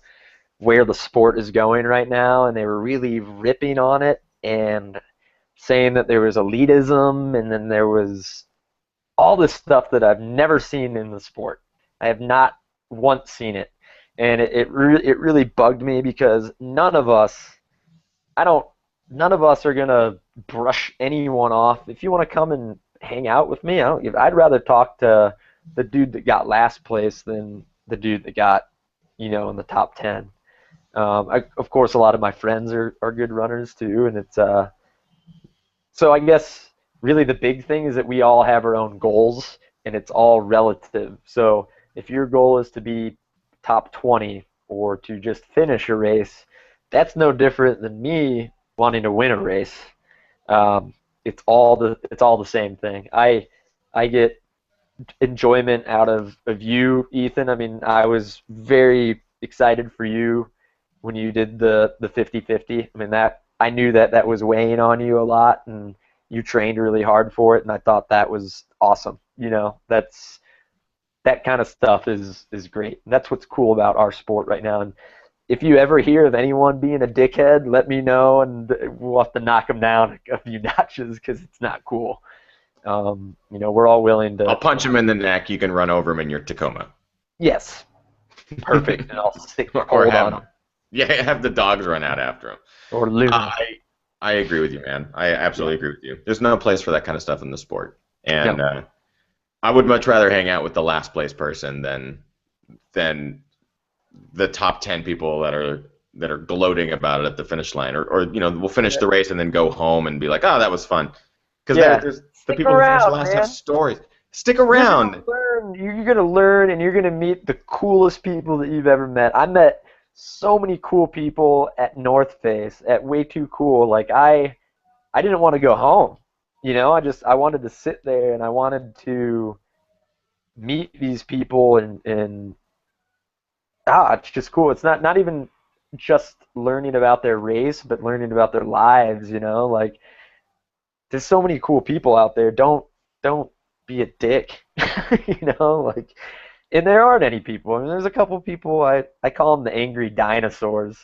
where the sport is going right now, and they were really ripping on it and saying that there was elitism, and then there was all this stuff that I've never seen in the sport. I have not once seen it, and it really bugged me because none of us are gonna brush anyone off. If you want to come and hang out with me, I'd rather talk to the dude that got last place than the dude that got, in the top 10. Of course, a lot of my friends are good runners too, and it's so I guess really the big thing is that we all have our own goals, and it's all relative. So if your goal is to be top 20 or to just finish a race, that's no different than me wanting to win a race. It's all the same thing. I get enjoyment out of you, Ethan. I mean, I was very excited for you when you did the 50-50. I mean, that I knew that was weighing on you a lot, and you trained really hard for it, and I thought that was awesome. That kind of stuff is great. And that's what's cool about our sport right now. And if you ever hear of anyone being a dickhead, let me know, and we'll have to knock them down a few notches because it's not cool. We're all willing to. I'll punch him in the neck. You can run over him in your Tacoma. Yes. Perfect. And I'll stick the or hold on him. Yeah, have the dogs run out after him. Or Luna. I agree with you, man. I absolutely agree with you. There's no place for that kind of stuff in the sport. And I would much rather hang out with the last place person than the top 10 people that are gloating about it at the finish line, or we'll finish the race and then go home and be like, oh, that was fun. Because the people who finish last have stories. Stick around. You're gonna learn, and you're gonna meet the coolest people that you've ever met. I met so many cool people at North Face, at Way Too Cool. Like I didn't want to go home. I wanted to sit there, and I wanted to meet these people, and it's just cool. It's not even just learning about their race, but learning about their lives. Like there's so many cool people out there. Don't be a dick. And there aren't any people. I mean, there's a couple people, I call them the angry dinosaurs.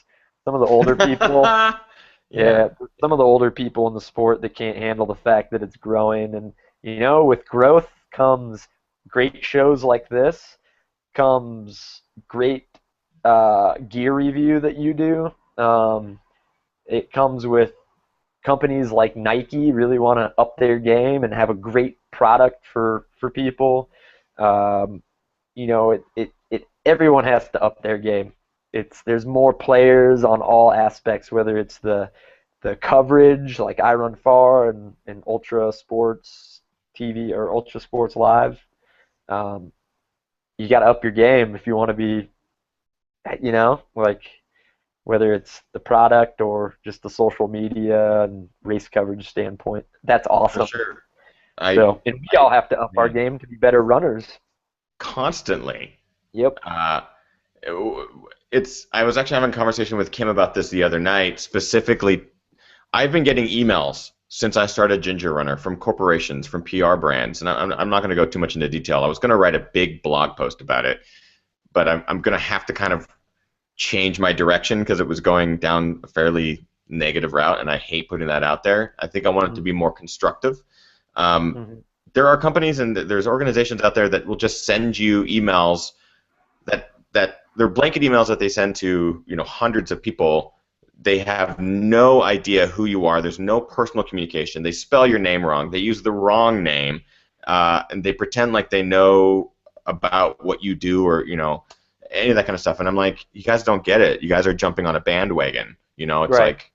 Some of the older people. Some of the older people in the sport that can't handle the fact that it's growing. And, with growth comes great shows like this, comes great gear review that you do. It comes with companies like Nike really want to up their game and have a great product for people. Everyone has to up their game. There's more players on all aspects, whether it's the coverage, like I Run Far and Ultra Sports TV or Ultra Sports Live. You got to up your game if you want to be, whether it's the product or just the social media and race coverage standpoint. That's awesome. For sure. And we all have to up our game to be better runners. Constantly. Yep. I was actually having a conversation with Kim about this the other night. Specifically, I've been getting emails since I started Ginger Runner from corporations, from PR brands, and I'm not going to go too much into detail. I was going to write a big blog post about it, but I'm going to have to kind of change my direction because it was going down a fairly negative route, and I hate putting that out there. I think I want it to be more constructive. There are companies and there's organizations out there that will just send you emails that they're blanket emails that they send to hundreds of people. They have no idea who you are. There's no personal communication. They spell your name wrong. They use the wrong name, and they pretend like they know about what you do or any of that kind of stuff. And I'm like, you guys don't get it. You guys are jumping on a bandwagon. It's like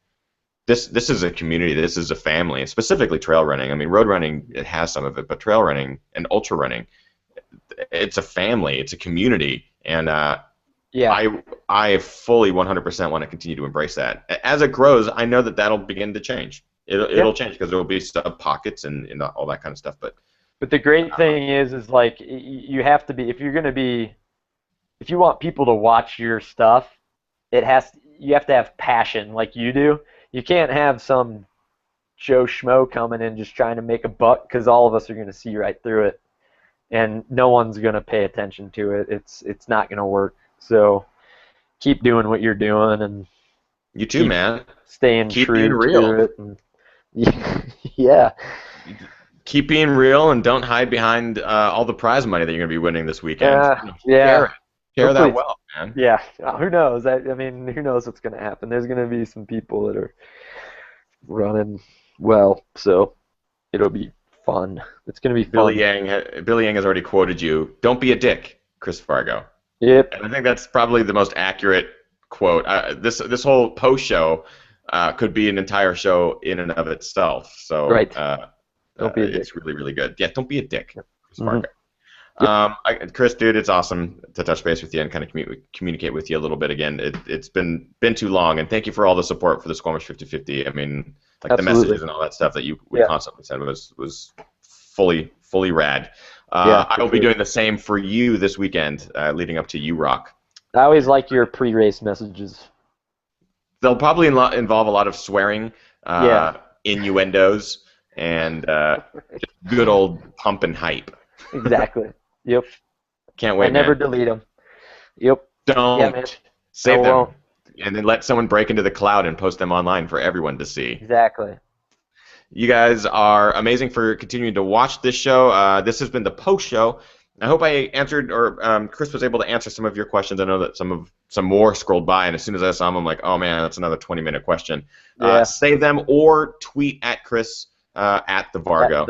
this is a community. This is a family. And specifically trail running. I mean, road running, it has some of it, but trail running and ultra running, it's a family. It's a community. And I fully 100% want to continue to embrace that. As it grows, I know that that'll begin to change. It'll change because there will be sub pockets and all that kind of stuff. But the great thing is like you have to be, if you want people to watch your stuff, you have to have passion like you do. You can't have some Joe Schmo coming in just trying to make a buck, because all of us are going to see right through it, and no one's going to pay attention to it. It's not going to work. So keep doing what you're doing, and you too, man. Staying keep true being real. to it. And, yeah. Keep being real and don't hide behind all the prize money that you're going to be winning this weekend. Share that well, man. Yeah. Who knows? I mean, who knows what's going to happen? There's going to be some people that are running well, so it'll be fun. It's going to be fun. Billy Yang has already quoted you. Don't be a dick, Chris Vargo. Yep. And I think that's probably the most accurate quote. This whole post show could be an entire show in and of itself. So right. Don't be a dick. It's really, really good. Yeah, don't be a dick, Chris Vargo. Chris, dude, it's awesome to touch base with you and kind of communicate with you a little bit again. It's been too long, and thank you for all the support for the Squamish 50/50. I mean, like the messages and all that stuff that you would constantly send was fully rad. I will be doing the same for you this weekend, leading up to UROC. I always like your pre-race messages. They'll probably involve a lot of swearing, innuendos, and just good old pump and hype. Exactly. Yep. Can't wait. I never delete them. Yep. Don't save them, and then let someone break into the cloud and post them online for everyone to see. Exactly. You guys are amazing for continuing to watch this show. This has been the post show. I hope I answered, or Chris was able to answer some of your questions. I know that some more scrolled by, and as soon as I saw them, I'm like, oh man, that's another 20-minute question. Save them or tweet at Chris at the Vargo.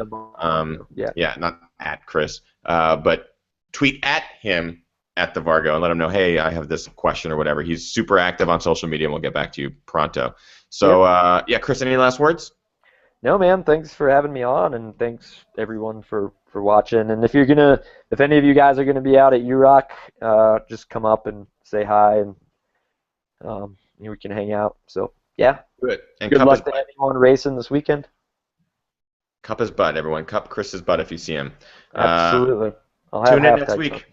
Not at Chris, but tweet at him at the Vargo and let him know, hey, I have this question or whatever. He's super active on social media, and we'll get back to you pronto. So, Chris, any last words? No, man. Thanks for having me on, and thanks everyone for watching. And if any of you guys are gonna be out at UROC, just come up and say hi, and we can hang out. So yeah. Good. And good luck to anyone racing this weekend. Cup his butt, everyone. Cup Chris's butt if you see him. Absolutely. Tune in next week.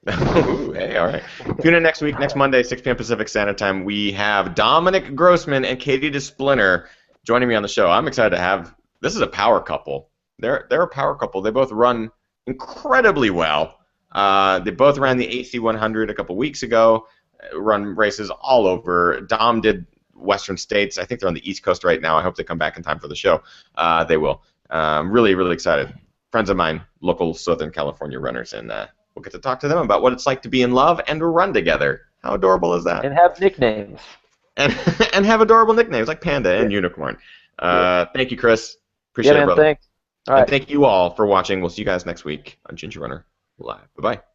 Ooh, hey, all right. Tune in next week, next Monday, 6 p.m. Pacific Standard Time. We have Dominic Grossman and Katie DeSplinter joining me on the show. I'm excited to have. This is a power couple. They're a power couple. They both run incredibly well. They both ran the AC 100 a couple weeks ago. Run races all over. Dom did Western States. I think they're on the East Coast right now. I hope they come back in time for the show. They will. Really, really excited. Friends of mine, local Southern California runners, and we'll get to talk to them about what it's like to be in love and to run together. How adorable is that? And have nicknames. And have adorable nicknames like Panda and Unicorn. Thank you, Chris. Appreciate it, brother. Thanks. All right. And thank you all for watching. We'll see you guys next week on Ginger Runner Live. Bye-bye.